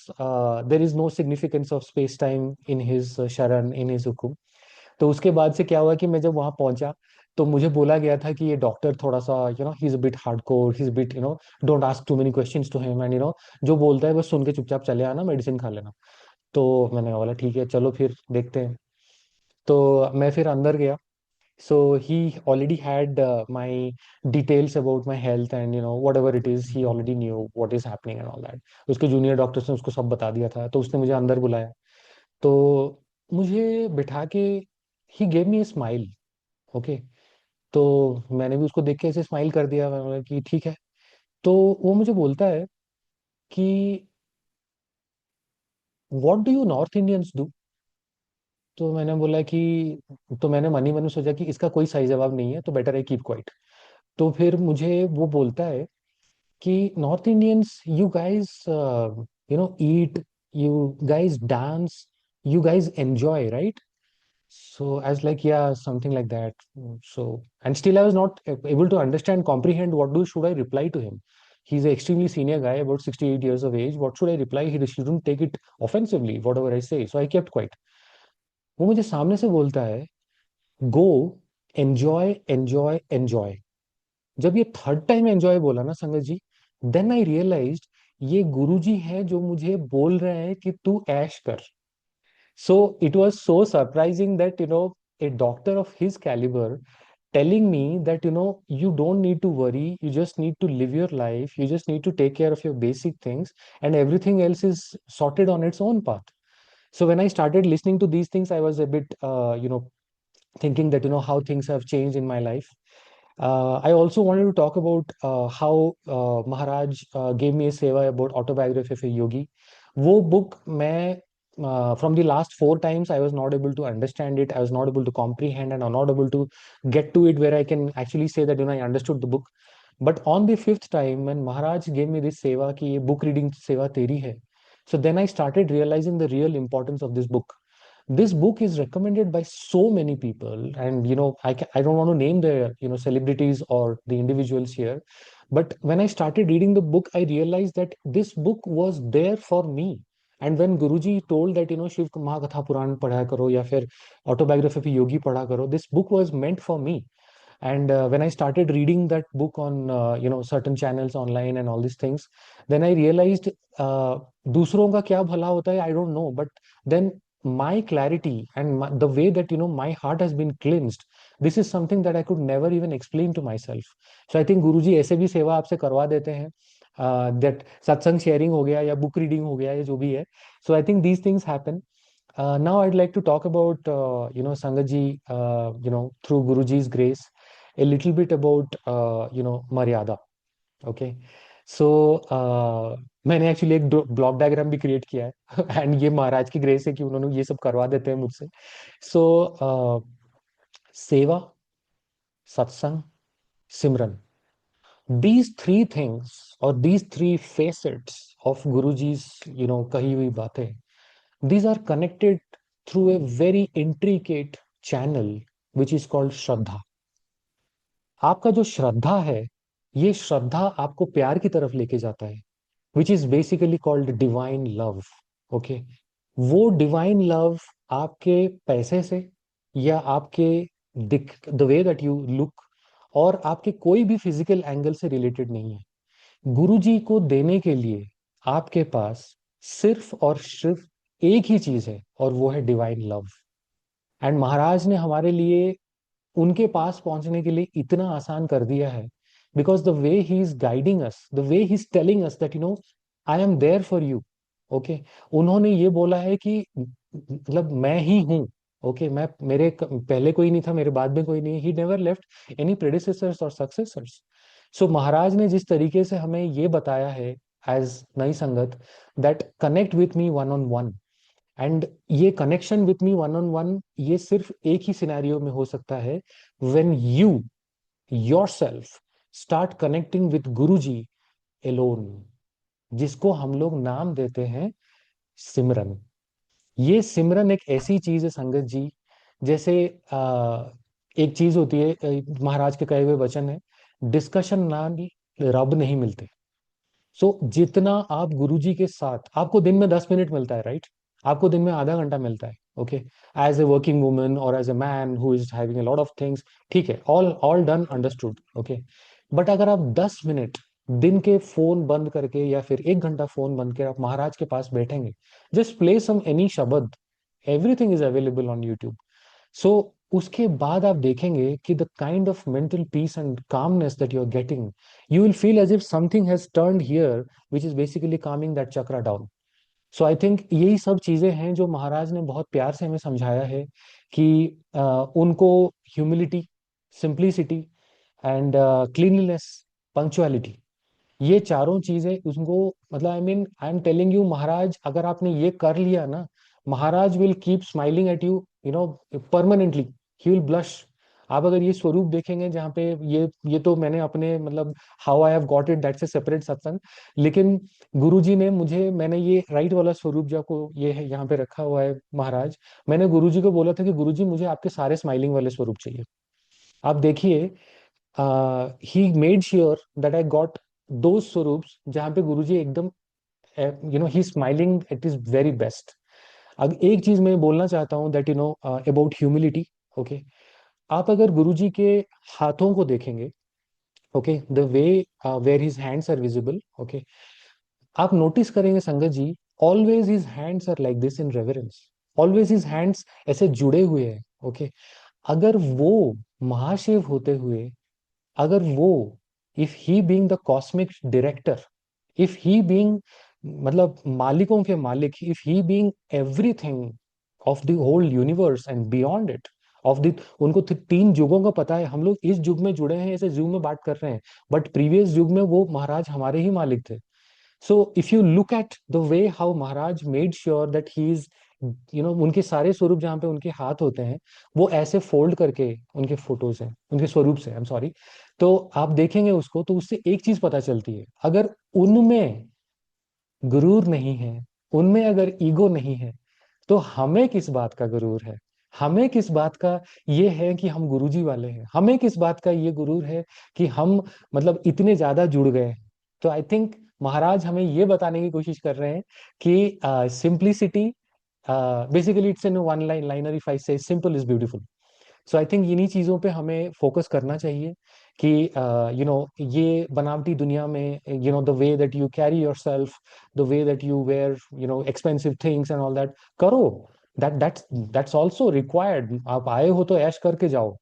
there is no significance of space time in his sharan, in his हुकुम. तो उसके बाद से क्या हुआ कि मैं जब वहां पहुंचा तो मुझे बोला गया था कि ये डॉक्टर थोड़ा सा he is a bit hardcore, he is bit don't ask too many questions to him, and जो बोलता है बस सुन के चुपचाप चले आना, मेडिसिन खा लेना. तो मैंने बोला ठीक है चलो फिर देखते हैं. तो मैं फिर अंदर गया. So he already had my details about my health and whatever it is, he already knew what is happening and all that. उसके जूनियर डॉक्टर्स ने उसको सब बता दिया था. तो उसने मुझे अंदर बुलाया. तो मुझे बिठा के ही gave me a smile. Okay. तो मैंने भी उसको देख के ऐसे स्माइल कर दिया, मैंने बोला कि ठीक है. तो वो मुझे बोलता है कि what do you north Indians do. तो मैंने बोला कि, तो मैंने मन ही मन में सोचा कि इसका कोई सही जवाब नहीं है तो बेटर है कीप क्वाइट. तो फिर मुझे वो बोलता है कि north Indians you guys eat, you guys dance, you guys enjoy right. So I was like, yeah, something like that. So, and still I was not able to understand, comprehend should I reply to him. He's an extremely senior guy, about 68 years of age. What should I reply? He shouldn't take it offensively, whatever I say. So I kept quiet. वो मुझे सामने से बोलता है, गो, enjoy enjoy enjoy. जब ये third time enjoy बोला ना संगत जी, देन आई रियलाइज्ड ये गुरुजी है जो मुझे बोल रहे हैं कि तू ऐश कर। So it was so surprising that, a doctor of his caliber telling me that, you don't need to worry, you just need to live your life, you just need to take care of your basic things, and everything else is sorted on its own path. So when I started listening to these things, I was a bit, thinking that, how things have changed in my life. I also wanted to talk about how Maharaj gave me a seva about autobiography of a yogi. वो book मैं from the last four times I was not able to understand it. I was not able to comprehend, and I'm not able to get to it where I can actually say that I understood the book. But on the fifth time, when Maharaj gave me this seva कि ये book reading seva तेरी है, so then I started realizing the real importance of this book. This book is recommended by so many people, and I don't want to name the celebrities or the individuals here, but when I started reading the book, I realized that this book was there for me. And when Guruji told that Shiv महाकथा पुराण पढ़ा करो या फिर autobiography of yogi पढ़ा करो, this book was meant for me. And when I started reading that book on certain channels online and all these things, then I realized दूसरों का क्या भला होता है, I don't know, but then my clarity and the way that my heart has been cleansed, this is something that I could never even explain to myself. So I think Guruji ऐसे भी सेवा आपसे करवा देते हैं, that सत्संग sharing हो गया या book reading हो गया या जो भी है. So I think these things happen. Now I'd like to talk about, Sangatji, through Guruji's grace, a little bit about, Maryada. Okay. So, मैंने एक्चुअली एक ब्लॉक डायग्राम भी क्रिएट किया है एंड ये महाराज की ग्रेस है कि उन्होंने ये सब करवा देते हैं मुझसे. सो सेवा, सत्संग, सिमरन, these three things or these three facets of Guruji's कही हुई बातें, these are connected through a very intricate channel which is called श्रद्धा. आपका जो श्रद्धा है, ये श्रद्धा आपको प्यार की तरफ लेके जाता है, which is basically called divine love. Okay. वो divine love आपके पैसे से या आपके दिख the way that you look और आपके कोई भी फिजिकल एंगल से रिलेटेड नहीं है. गुरुजी को देने के लिए आपके पास सिर्फ और सिर्फ एक ही चीज है, और वो है डिवाइन लव. एंड महाराज ने हमारे लिए उनके पास पहुंचने के लिए इतना आसान कर दिया है, because the way he is guiding us, the way he is telling us that I am there for you. Okay. उन्होंने ये बोला है कि मतलब मैं ही हूं. ओके. मैं मेरे पहले कोई नहीं था, मेरे बाद में कोई नहीं. He never left any predecessors और सक्सेसर्स. सो महाराज ने जिस तरीके से हमें ये बताया है एज नई Sangat, that connect with me one on one. And ये connection with me one on one ये सिर्फ एक ही सिनेरियो में हो सकता है, when you yourself start connecting with Guruji alone, जिसको हम लोग नाम देते हैं सिमरन. ये सिमरन एक ऐसी चीज है संगत जी, जैसे एक चीज होती है, महाराज के कहे हुए वचन है, डिस्कशन ना रब नहीं मिलते. सो जितना आप गुरुजी के साथ, आपको दिन में 10 मिनट मिलता है, राइट? आपको दिन में आधा घंटा मिलता है. Okay. As a working woman और as a man who is having a lot of things, ठीक है, all all done, understood. Okay. But अगर आप 10 मिनट दिन के फोन बंद करके या फिर 1 घंटा फोन बंद कर आप महाराज के पास बैठेंगे, जस्ट प्ले सम एनी शब्द, everything is available on YouTube. So उसके बाद आप देखेंगे कि the kind of mental peace and calmness that you are getting, you will feel as if something has turned here, which is basically calming that chakra down. So I think यही सब चीजें हैं जो महाराज ने बहुत प्यार से हमें समझाया है कि उनको humility, simplicity and cleanliness, punctuality, ये चारों चीजें उसको, मतलब I am telling you, Maharaj अगर आपने ये कर लिया ना, Maharaj will keep smiling at you, permanently. He will blush. आप अगर ये स्वरूप देखेंगे जहाँ पे ये तो मैंने अपने मतलब how I have got it, that's a separate सत्संग। लेकिन गुरुजी ने मुझे, मैंने ये राइट वाला स्वरूप जो आपको ये है यहाँ पे रखा हुआ है महाराज, मैंने गुरुजी को बोला था कि गुरुजी मुझे आपके सारे स्माइलिंग वाले स्वरूप चाहिए। आप देखिए, he made sure that I got दो स्वरूप्स जहाँ पे गुरुजी एकदम ही smiling it is very best. अब एक चीज मैं बोलना चाहता हूँ दैट अबाउट ह्यूमिलिटी। ओके, आप अगर गुरुजी के हाथों को देखेंगे, okay, the way where his hands are visible, okay, आप नोटिस करेंगे Sangat ji, always his hands are like this in reverence, always his hands ऐसे जुड़े हुए हैं। ओके, अगर वो महाशिव होते हुए, अगर वो, if he being the cosmic director, if he being मतलब मालिकों के मालिक, if he being everything of the whole universe and beyond it, of the, उनको तीन युगों का पता है, हम लोग इस युग में जुड़े हैं, ऐसे युग में बात कर रहे हैं, बट प्रीवियस युग में वो महाराज हमारे ही मालिक थे। So if you look at the way how Maharaj made sure that he is, उनके सारे स्वरूप जहाँ पे उनके हाथ होते हैं, वो ऐसे फोल्ड करके उनके फोटोज हैं, उनके स्वरूप से, आई एम सॉरी। तो आप देखेंगे उसको तो उससे एक चीज पता चलती है, अगर उनमें गुरूर नहीं है, उनमें अगर ईगो नहीं है, तो हमें किस बात का गुरूर है? हमें किस बात का ये है कि हम गुरुजी वाले हैं? हमें किस बात का ये गुरूर है कि हम मतलब इतने ज्यादा जुड़ गए हैं? तो आई थिंक महाराज हमें ये बताने की कोशिश कर रहे हैं कि simplicity, basically it's in one liner, if I say simple is beautiful. So I think इन्हीं चीजों पे हमें फोकस करना चाहिए कि ये बनावटी दुनिया में the way that you carry yourself, the way that you wear expensive things and all that, करो, दैट्स आल्सो रिक्वायर्ड। आप आए हो तो ऐश करके जाओ,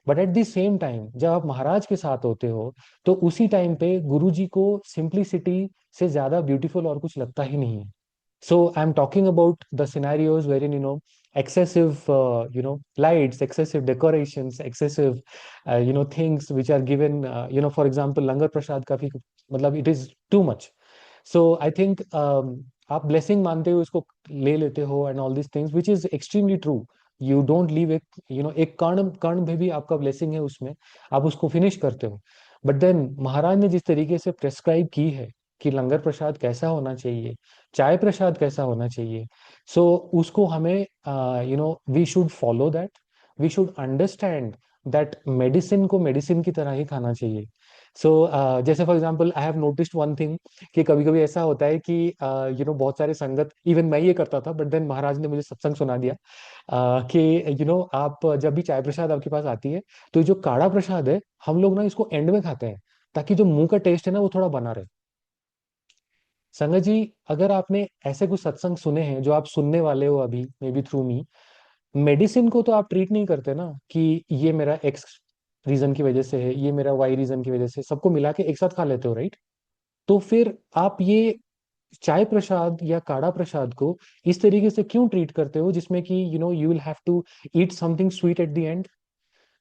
but at the same time जब आप महाराज के साथ होते हो, तो उसी टाइम पे गुरुजी को सिंप्लिसिटी से ज्यादा ब्यूटीफुल और कुछ लगता ही नहीं है। So I'm talking about the scenarios wherein, excessive, lights, excessive decorations, excessive, things which are given, for example, Langar Prasad काफी, मतलब it is too much. So I think आप blessing मानते हो, इसको ले लेते हो and all these things, which is extremely true. You don't leave एक, एक कर्ण कर्ण में भी आपका blessing है उसमें, आप उसको finish करते हो। But then महाराज ने जिस तरीके से prescribe की है कि लंगर प्रसाद कैसा होना चाहिए, चाय प्रसाद कैसा होना चाहिए, सो उसको हमें we should follow that, we should understand that medicine को मेडिसिन की तरह ही खाना चाहिए। सो जैसे for example I have noticed one thing कि कभी कभी ऐसा होता है कि बहुत सारे संगत, इवन मैं ये करता था, बट देन महाराज ने मुझे सत्संग सुना दिया कि आप जब भी चाय प्रसाद आपके पास आती है, तो जो काढ़ा प्रसाद है हम लोग ना इसको एंड में खाते हैं, ताकि जो मुंह का टेस्ट है ना वो थोड़ा बना रहे। संगत जी, अगर आपने ऐसे कुछ सत्संग सुने हैं जो आप सुनने वाले हो अभी, may be through me, medicine को तो आप ट्रीट नहीं करते ना कि ये मेरा एक्स रीजन की वजह से है, ये मेरा वाई रीजन की वजह से, सबको मिला के एक साथ खा लेते हो, राइट? तो फिर आप ये चाय प्रसाद या काढ़ा प्रसाद को इस तरीके से क्यों ट्रीट करते हो, जिसमें कि you will have to eat something sweet at the end?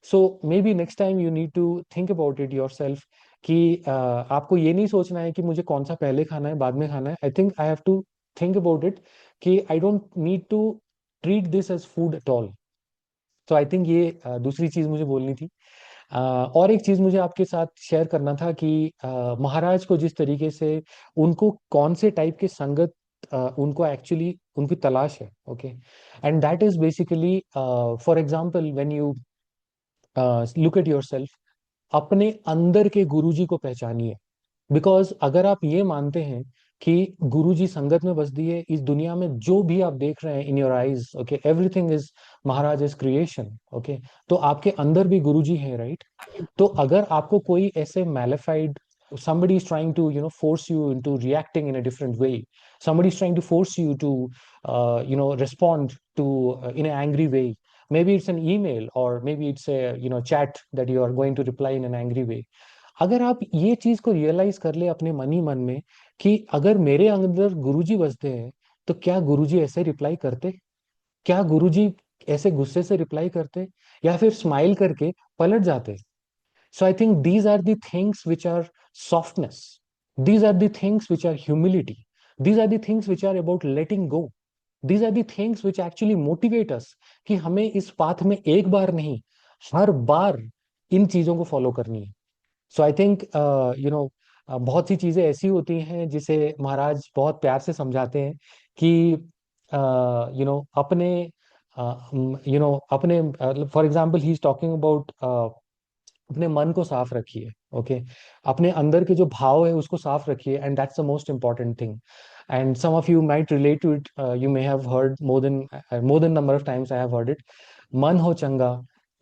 So maybe next time you need to think about it yourself कि आपको ये नहीं सोचना है कि मुझे कौन सा पहले खाना है बाद में खाना है। I think I have to think about it कि I don't need to treat this as food at all. तो आई थिंक ये दूसरी चीज मुझे बोलनी थी। और एक चीज मुझे आपके साथ शेयर करना था कि महाराज को जिस तरीके से उनको कौन से टाइप के संगत उनको एक्चुअली उनकी तलाश है, okay, and that is basically for example when you look at yourself, अपने अंदर के गुरुजी को पहचानिए। बिकॉज अगर आप ये मानते हैं कि गुरुजी संगत में बस दिए, इस दुनिया में जो भी आप देख रहे हैं in your eyes, okay, everything is Maharaj is creation, okay, तो आपके अंदर भी गुरुजी है, राइट? तो अगर आपको कोई ऐसे मैलिफाइड, somebody is trying to force you into reacting in a different way, somebody is trying to force you to respond to in an angry way, maybe it's an email or maybe it's a chat that you are going to reply in an angry way, अगर आप ये चीज को realise कर ले अपने मन ही मन में कि अगर मेरे अंदर गुरुजी बसते हैं, तो क्या गुरुजी ऐसे रिप्लाई करते? क्या गुरुजी ऐसे गुस्से से रिप्लाई करते, या फिर स्माइल करके पलट जाते? So I think these are the things which are softness. These are the things which are humility. These are the things which are about letting go. These are the things which actually motivate us कि हमें इस path में एक बार नहीं, हर बार इन चीजों को follow करनी है। So I think you know बहुत सी चीजें ऐसी होती हैं जिसे महाराज बहुत प्यार से समझाते हैं कि अपने अपने for example he is talking about अपने मन को साफ रखिए। ओके, अपने अंदर के जो भाव है उसको साफ रखिए, and that's the most important thing. And some of you might relate to it, you may have heard more than number of times I have heard it, मन हो चंगा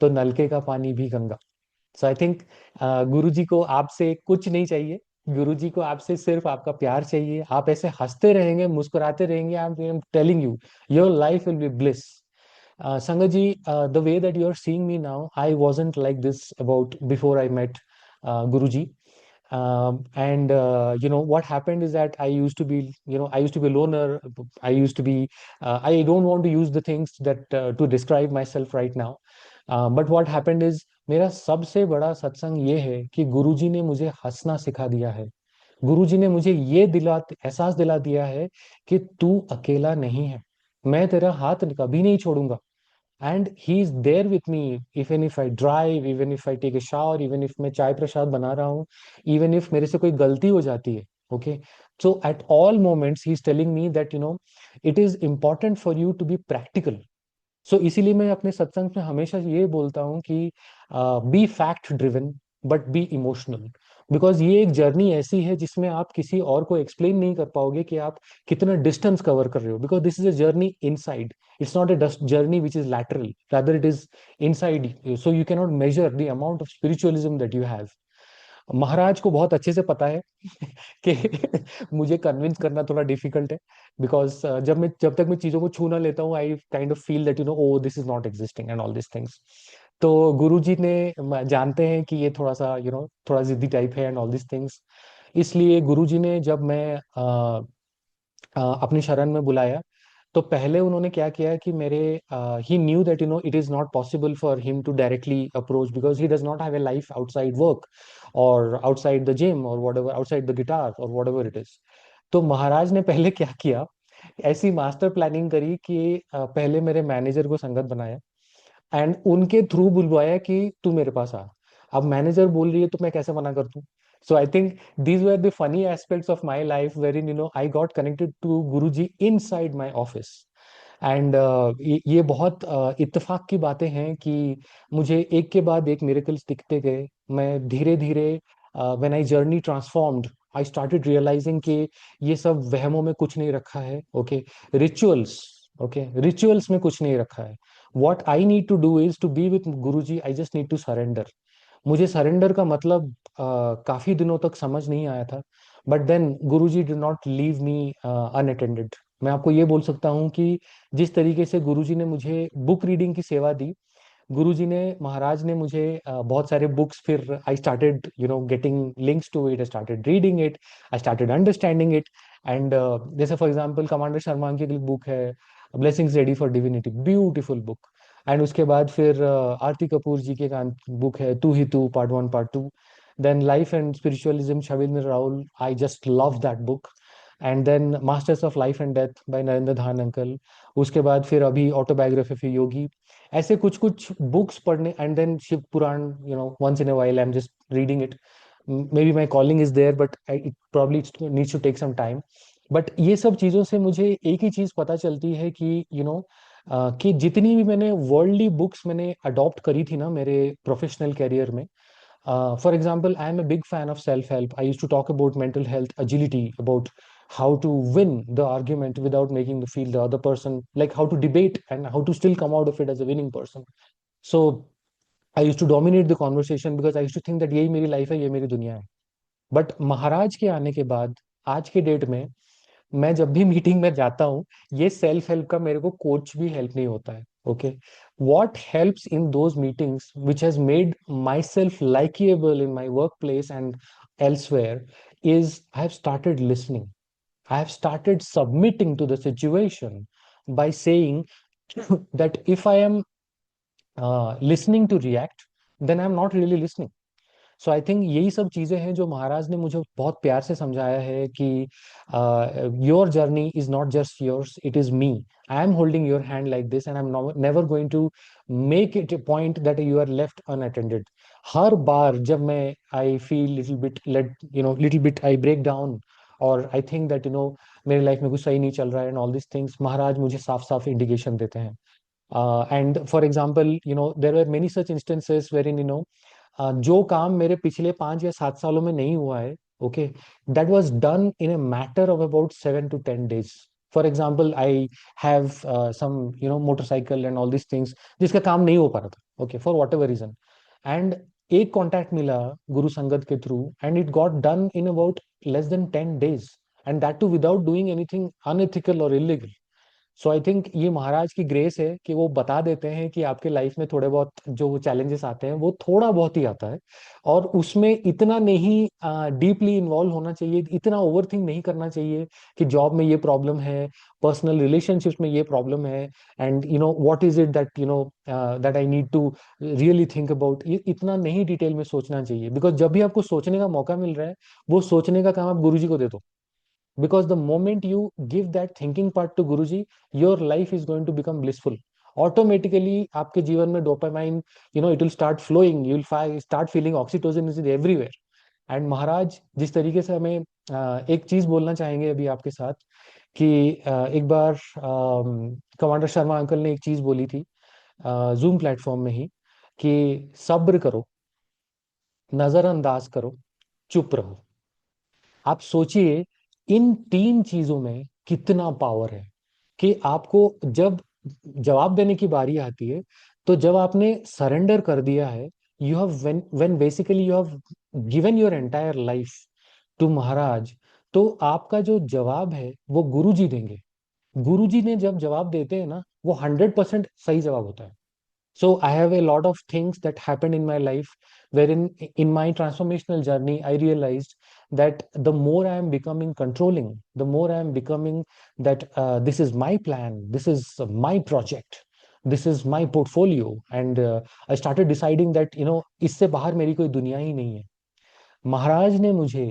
तो नलके का पानी भी गंगा। सो आई थिंक गुरु जी को आपसे कुछ नहीं चाहिए, गुरु जी को आपसे सिर्फ आपका प्यार चाहिए। आप ऐसे हंसते रहेंगे, मुस्कुराते रहेंगे, आई am telling you, your life will be bliss. Sangat ji, the way that you're seeing me now, I wasn't like this about before I met Guruji. And what happened is that I used to be a loner. I used to be, I don't want to use the things that to describe myself right now. But what happened is, मेरा सबसे बड़ा सत्संग ये है कि गुरुजी ने मुझे हंसना सिखा दिया है। गुरुजी ने मुझे ये एहसास दिला दिया है कि तू अकेला नहीं है, मैं तेरा हाथ कभी नहीं छोड़ूंगा। And he is there with me, even if I drive, even if I take a shower, even if मैं चाय प्रसाद बना रहा हूँ, इवन इफ मेरे से कोई गलती हो जाती है। Okay, so at all moments he is telling me that it is important for you to be practical. So इसीलिए मैं अपने सत्संग में हमेशा ये बोलता हूँ कि be fact driven but be emotional. Because ये एक जर्नी ऐसी है जिसमें आप किसी और को एक्सप्लेन नहीं कर पाओगे कि आप कितना डिस्टेंस कवर कर रहे हो, because this is a journey inside. It's not a journey which is lateral, rather it is inside. So you can not measure the amount of spiritualism that you have. Maharaj को बहुत अच्छे से पता है कि मुझे कन्विंस करना थोड़ा डिफिकल्ट है, बिकॉज जब तक मैं चीजों को छू ना लेता हूँ, I kind of feel that oh this is not existing and all this things. तो गुरुजी ने जानते हैं कि ये थोड़ा सा थोड़ा जिद्दी टाइप है एंड ऑल दिस थिंग्स। इसलिए गुरुजी ने जब मैं अपनी शरण में बुलाया, तो पहले उन्होंने क्या किया कि मेरे he knew that it is not possible for him to directly approach, because he does not have a life outside work और आउटसाइड द जिम और व्हाटएवर, आउटसाइड द गिटार और व्हाटएवर इट इज। तो महाराज ने पहले क्या किया, ऐसी master planning करी कि पहले मेरे मैनेजर को संगत बनाया एंड उनके थ्रू बुलवाया कि तू मेरे पास आ। अब मैनेजर बोल रही है तो मैं कैसे मना कर दूं? So I think these were the funny aspects of my life wherein I got connected to Guruji inside my office. And ये बहुत इत्तेफाक की बातें हैं कि मुझे एक के बाद एक मिरेकल्स दिखते गए। मैं धीरे धीरे when I journey transformed, I started realizing कि ये सब वहमों में कुछ नहीं रखा है। ओके, रिचुअल्स, ओके, रिचुअल्स में कुछ नहीं रखा है। What I need to do is to be with Guruji, I just need to surrender. मुझे सरेंडर का मतलब काफी दिनों तक समझ नहीं आया था, but then Guruji did not leave me unattended. मैं आपको ये बोल सकता हूँ कि जिस तरीके से गुरुजी ने मुझे बुक रीडिंग की सेवा दी, गुरुजी ने, महाराज ने मुझे बहुत सारे बुक्स, फिर I started getting links to it, I started reading it, I started understanding it. And जैसे फॉर एग्जांपल कमांडर शर्मा की एक बुक है, blessings ready for divinity, beautiful book. And उसके बाद फिर आरती कपूर जी की बुक है तू ही तू, part one part two. Then life and spiritualism, Shabindra Rahul, I just love that book. And then masters of life and death by Narendra Dhan uncle. उसके बाद फिर अभी ऑटोबायोग्राफी ऑफ योगी। ऐसे कुछ कुछ बुक्स पढ़ने, and then Shiv Puran, once in a while I am just reading it. Maybe my calling is there but it probably needs to take some time. But ये सब चीजों से मुझे एक ही चीज पता चलती है कि कि जितनी भी मैंने वर्ल्डली बुक्स मैंने अडॉप्ट करी थी ना मेरे प्रोफेशनल कैरियर में, for example, I am a big fan of self-help. I used to talk about mental health, agility, about how to win the argument without making the feel the other person, like how to debate and how to still come out of it as a winning person. So I used to dominate the conversation because I used to think that यही मेरी life है, ये मेरी दुनिया है। But महाराज के आने के बाद, आज के डेट में, मैं जब भी मीटिंग में जाता हूँ, ये सेल्फ हेल्प का मेरे को कोच भी हेल्प नहीं होता है। Okay, what helps in those meetings which has made my self likeable in my work place and elsewhere is I have started listening. I have started submitting to the situation by saying that if I am listening to react, then I'm not really listening. So I think यही सब चीजें हैं जो महाराज ने मुझे बहुत प्यार से समझाया है कि your journey is not just yours, it is me. I am holding your hand like this and I am never going to make it a point that you are left unattended. हर बार जब मैं I feel little bit let little bit I break down, और I think that मेरी life में कुछ सही नहीं चल रहा है and all this things, Maharaj मुझे साफ साफ इंडिकेशन देते हैं. And for example, there were many such instances wherein, जो काम मेरे पिछले 5 या 7 सालों में नहीं हुआ है, okay, that was done in a matter of about 7 to 10 days. For example, I have some, motorcycle and all these things, जिसका काम नहीं हो पा रहा था, okay, for whatever reason. And एक कॉन्टैक्ट मिला गुरु संगत के through, and it got done in about less than 10 days, and that too without doing anything unethical or illegal. So I think ये महाराज की ग्रेस है कि वो बता देते हैं कि आपके लाइफ में थोड़े बहुत जो चैलेंजेस आते हैं वो थोड़ा बहुत ही आता है, और उसमें इतना नहीं डीपली इन्वॉल्व होना चाहिए, इतना ओवरथिंक नहीं करना चाहिए कि जॉब में ये प्रॉब्लम है, पर्सनल रिलेशनशिप्स में ये प्रॉब्लम है, and what is it that that I need to really think about. ये इतना नहीं डिटेल में सोचना चाहिए, बिकॉज जब भी आपको सोचने का मौका मिल रहा है, वो सोचने का काम आप गुरु जी को दे दो. Because the moment you give that thinking part to Guruji, your life is going to become blissful. Automatically, आपके जीवन में dopamine, it will start flowing. You will start feeling oxytocin is everywhere. And महाराज जिस तरीके से हमें एक चीज बोलना चाहेंगे अभी आपके साथ, कि एक बार कमांडर शर्मा अंकल ने एक चीज बोली थी जूम प्लेटफॉर्म में ही, कि सब्र करो, नजरअंदाज करो, चुप रहो. आप सोचिए इन 3 चीजों में कितना पावर है, कि आपको जब जवाब देने की बारी आती है, तो जब आपने सरेंडर कर दिया है, you have when basically you have given your entire life to Maharaj, तो आपका जो जवाब है वो गुरुजी देंगे. गुरुजी ने जब जवाब देते हैं ना, वो 100% सही जवाब होता है. So I have a lot of things that happened in my life, wherein in my transformational journey, I realized that the more I am becoming controlling, the more I am becoming that this is my plan, this is my project, this is my portfolio, and I started deciding that इससे बाहर मेरी कोई दुनिया ही नहीं है. महाराज ने मुझे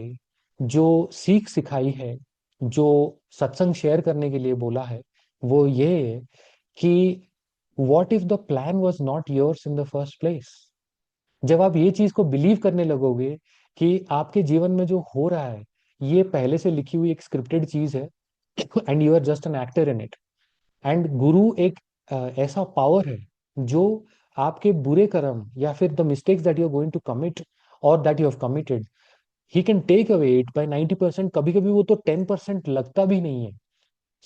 जो सीख सिखाई है, जो सत्संग शेयर करने के लिए बोला है, वो ये है कि what if the plan was not yours in the first place. जब आप ये चीज को बिलीव करने लगोगे कि आपके जीवन में जो हो रहा है ये पहले से लिखी हुई एक स्क्रिप्टेड चीज है, and you are just an actor in it. And गुरु एक ऐसा पावर है जो आपके बुरे कर्म या फिर the mistakes that you are going to commit और that you have committed, he can take away it by 90%. कभी कभी वो तो 10% लगता भी नहीं है.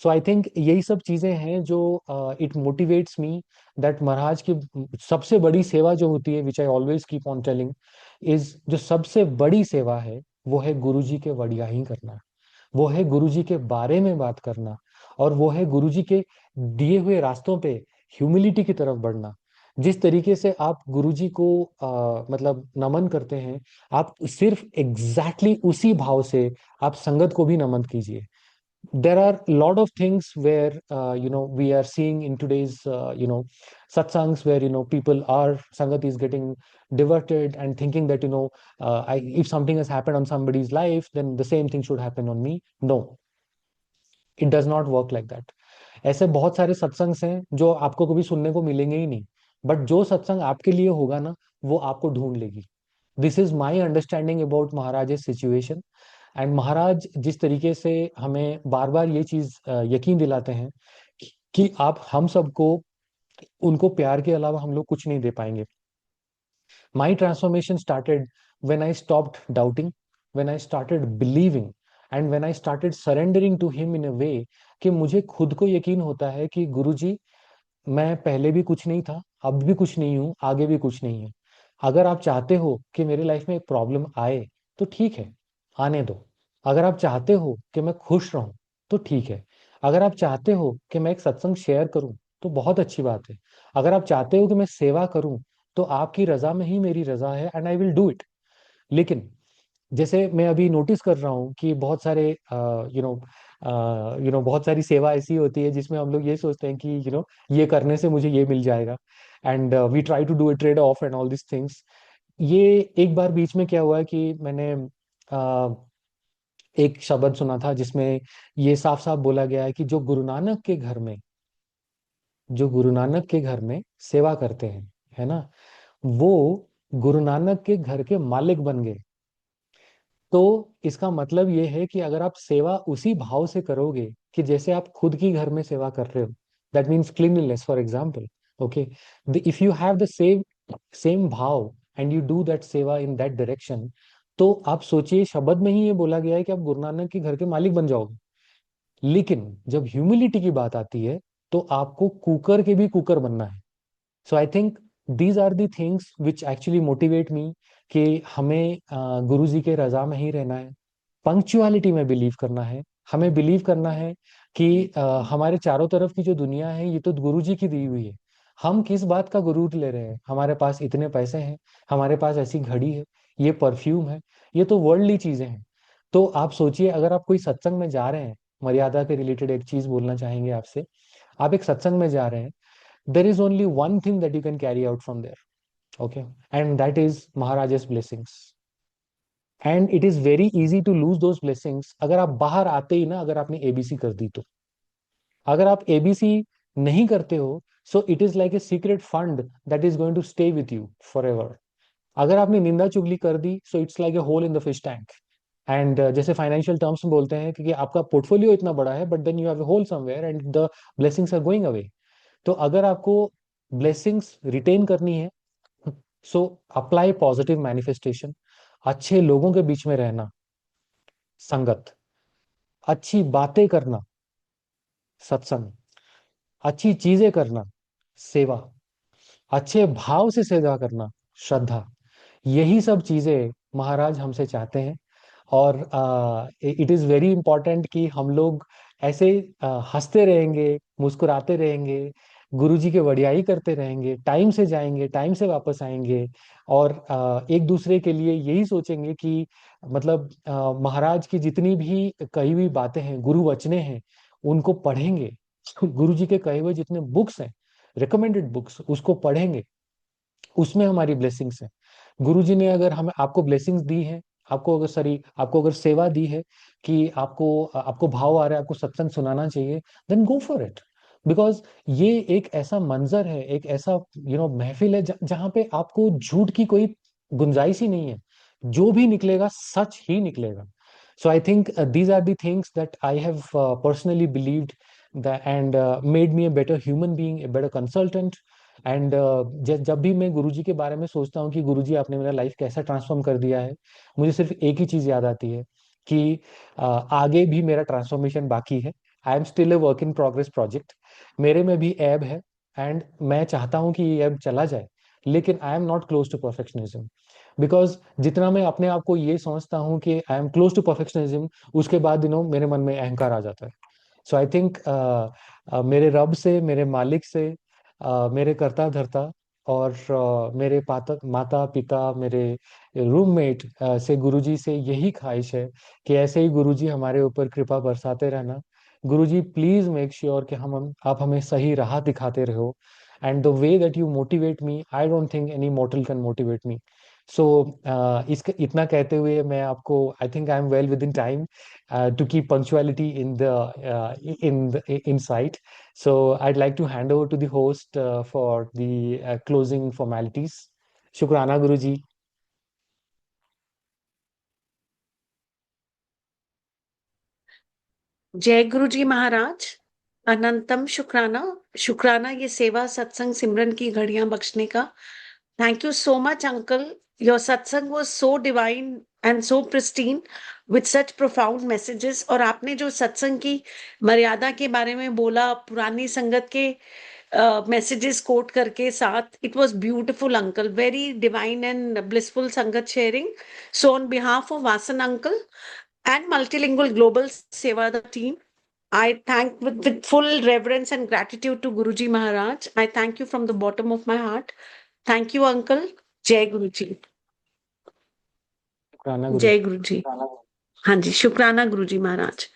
सो आई थिंक यही सब चीजें हैं जो it motivates me that Maharaj की सबसे बड़ी सेवा जो होती है, which I always keep on telling, is जो सबसे बड़ी सेवा है वो है गुरुजी के वडियाही करना, वो है गुरुजी के बारे में बात करना, और वो है गुरुजी के दिए हुए रास्तों पे ह्यूमिलिटी की तरफ बढ़ना. जिस तरीके से आप गुरुजी को मतलब नमन करते हैं, आप सिर्फ एग्जैक्टली उसी भाव से आप संगत को भी नमन कीजिए. There are a lot of things where we are seeing in today's satsangs, where people are sangat is getting diverted and thinking that if something has happened on somebody's life, then the same thing should happen on me. No, it does not work like that. ऐसे बहुत सारे सत्संग्स हैं जो आपको कभी सुनने को मिलेंगे ही नहीं, बट जो सत्संग आपके लिए होगा ना, वो आपको ढूंढ लेगी. This is my understanding about Maharaj situation. And Maharaj जिस तरीके से हमें बार बार ये चीज यकीन दिलाते हैं कि आप हम सबको उनको प्यार के अलावा हम लोग कुछ नहीं दे पाएंगे. My transformation started when I stopped doubting, when I started believing, and when I started surrendering to him in a way कि मुझे खुद को यकीन होता है कि गुरुजी, मैं पहले भी कुछ नहीं था, अब भी कुछ नहीं हूं, आगे भी कुछ नहीं है. अगर आप चाहते हो कि मेरे लाइफ में एक प्रॉब्लम आए तो ठीक है, आने दो. अगर आप चाहते हो कि मैं खुश रहूं तो ठीक है. अगर आप चाहते हो कि मैं एक सत्संग शेयर करूं तो बहुत अच्छी बात है. अगर आप चाहते हो कि मैं सेवा करूं तो आपकी रजा में ही मेरी रजा है, and I will do it. लेकिन जैसे मैं अभी नोटिस कर रहा हूँ कि बहुत सारे बहुत सारी सेवा ऐसी होती है जिसमें हम लोग ये सोचते हैं कि ये करने से मुझे ये मिल जाएगा, and we try to do a trade off and all this things. ये एक बार बीच में क्या हुआ कि मैंने एक शब्द सुना था जिसमें ये साफ साफ बोला गया है कि जो गुरु नानक के घर में सेवा करते हैं, है ना, वो गुरु नानक के घर के मालिक बन गए। तो इसका मतलब ये है कि अगर आप सेवा उसी भाव से करोगे कि जैसे आप खुद की घर में सेवा कर रहे हो, that means cleanliness for example, okay, if you have the same same भाव एंड यू डू दैट सेवा इन दैट डायरेक्शन, तो आप सोचिए, शब्द में ही ये बोला गया है कि आप गुरु नानक के घर के मालिक बन जाओगे। लेकिन जब ह्यूमिलिटी की बात आती है, तो आपको कुकर के भी कुकर बनना है। So I think these are the things which actually motivate me कि हमें गुरु जी के रजा में ही रहना है, पंक्चुअलिटी में बिलीव करना है, हमें बिलीव करना है कि हमारे चारों तरफ की जो दुनिया है ये तो गुरु जी की दी हुई है। हम किस बात का गुरूर ले रहे हैं? हमारे पास इतने पैसे हैं, हमारे पास ऐसी घड़ी है, ये परफ्यूम है, ये तो वर्ल्डली चीजें हैं। तो आप सोचिए, अगर आप कोई सत्संग में जा रहे हैं, मर्यादा के रिलेटेड एक चीज बोलना चाहेंगे आपसे, आप एक सत्संग में जा रहे हैं, there is only one thing that you can carry out from there, okay, and that is Maharaj's blessings. And it is very easy to lose those blessings अगर आप बाहर आते ही ना, अगर आपने एबीसी कर दी तो। अगर आप एबीसी नहीं करते हो, so it is like a secret fund that is going to stay with you forever. अगर आपने निंदा चुगली कर दी, so it's like a hole in the fish tank. And जैसे फाइनेंशियल टर्म्स में बोलते हैं कि आपका पोर्टफोलियो इतना बड़ा है, but then you have a hole somewhere and the blessings are going away. तो अगर आपको ब्लेसिंग्स रिटेन करनी है, सो अप्लाई पॉजिटिव मैनिफेस्टेशन, अच्छे लोगों के बीच में रहना, संगत, अच्छी बातें करना, सत्संग, अच्छी चीजें करना, सेवा, अच्छे भाव से सेवा करना, श्रद्धा, यही सब चीजें महाराज हमसे चाहते हैं। और इट इज वेरी इंपॉर्टेंट कि हम लोग ऐसे हंसते रहेंगे, मुस्कुराते रहेंगे, गुरुजी के वडियाई करते रहेंगे, टाइम से जाएंगे, टाइम से वापस आएंगे, और एक दूसरे के लिए यही सोचेंगे कि मतलब महाराज की जितनी भी कही हुई बातें हैं, गुरु वचने हैं, उनको पढ़ेंगे। गुरुजी के कहे हुए जितने बुक्स हैं, रिकमेंडेड बुक्स, उसको पढ़ेंगे, उसमें हमारी ब्लेसिंग्स है। गुरुजी ने अगर हमें आपको ब्लेसिंग्स दी है, आपको अगर सेवा दी है कि आपको आपको भाव आ रहा है, आपको सत्संग सुनाना चाहिए, then go for it. Because ये एक ऐसा मंजर है, एक ऐसा महफिल है जहां पे आपको झूठ की कोई गुंजाइश ही नहीं है। जो भी निकलेगा सच ही निकलेगा। So I think these are the things that I have personally believed and made me a better human being, a better consultant. And जब भी मैं गुरुजी के बारे में सोचता हूँ कि गुरुजी आपने मेरा लाइफ कैसा ट्रांसफॉर्म कर दिया है, मुझे सिर्फ एक ही चीज याद आती है कि आगे भी मेरा ट्रांसफॉर्मेशन बाकी है। I am still a work in progress project. मेरे में भी ऐब है, एंड मैं चाहता हूँ कि ये ऐब चला जाए, लेकिन I am not close to perfectionism. Because जितना मैं अपने आप को ये समझता हूँ कि I am close to perfectionism, उसके बाद मेरे मन में अहंकार आ जाता है। सो आई थिंक मेरे रब से, मेरे मालिक से, मेरे कर्ता धर्ता, और मेरे माता पिता, मेरे रूममेट से, गुरुजी से यही ख्वाहिश है कि ऐसे ही गुरुजी हमारे ऊपर कृपा बरसाते रहना। गुरुजी प्लीज मेक श्योर कि आप हमें सही राह दिखाते रहो। And the way that you motivate me, I don't think any mortal can motivate me. So इसका इतना कहते हुए मैं आपको, I think I am well within time to keep punctuality in sight. So I'd like to hand over to the host for the closing formalities. Shukrana, Guruji. जय गुरु जी महाराज। अनंतम शुक्राना। शुक्राना ये सेवा सत्संग सिमरन की घड़ियां बख्शने का। Thank you so much uncle. Your satsang was so divine and so pristine with such profound messages. और आपने जो सत्संग की मर्यादा के बारे में बोला, पुरानी संगत के मैसेजेस कोट करके साथ, it was beautiful uncle, very divine and blissful sangat sharing. So on behalf of Vasan uncle and Multilingual Global Sevada team, I thank with full reverence and gratitude to Guruji Maharaj. I thank you from the bottom of my heart. Thank you, Uncle. Jai Guruji. Shukrana, जय Guruji. गुरु जी। हाँ जी, शुक्राना गुरु जी महाराज।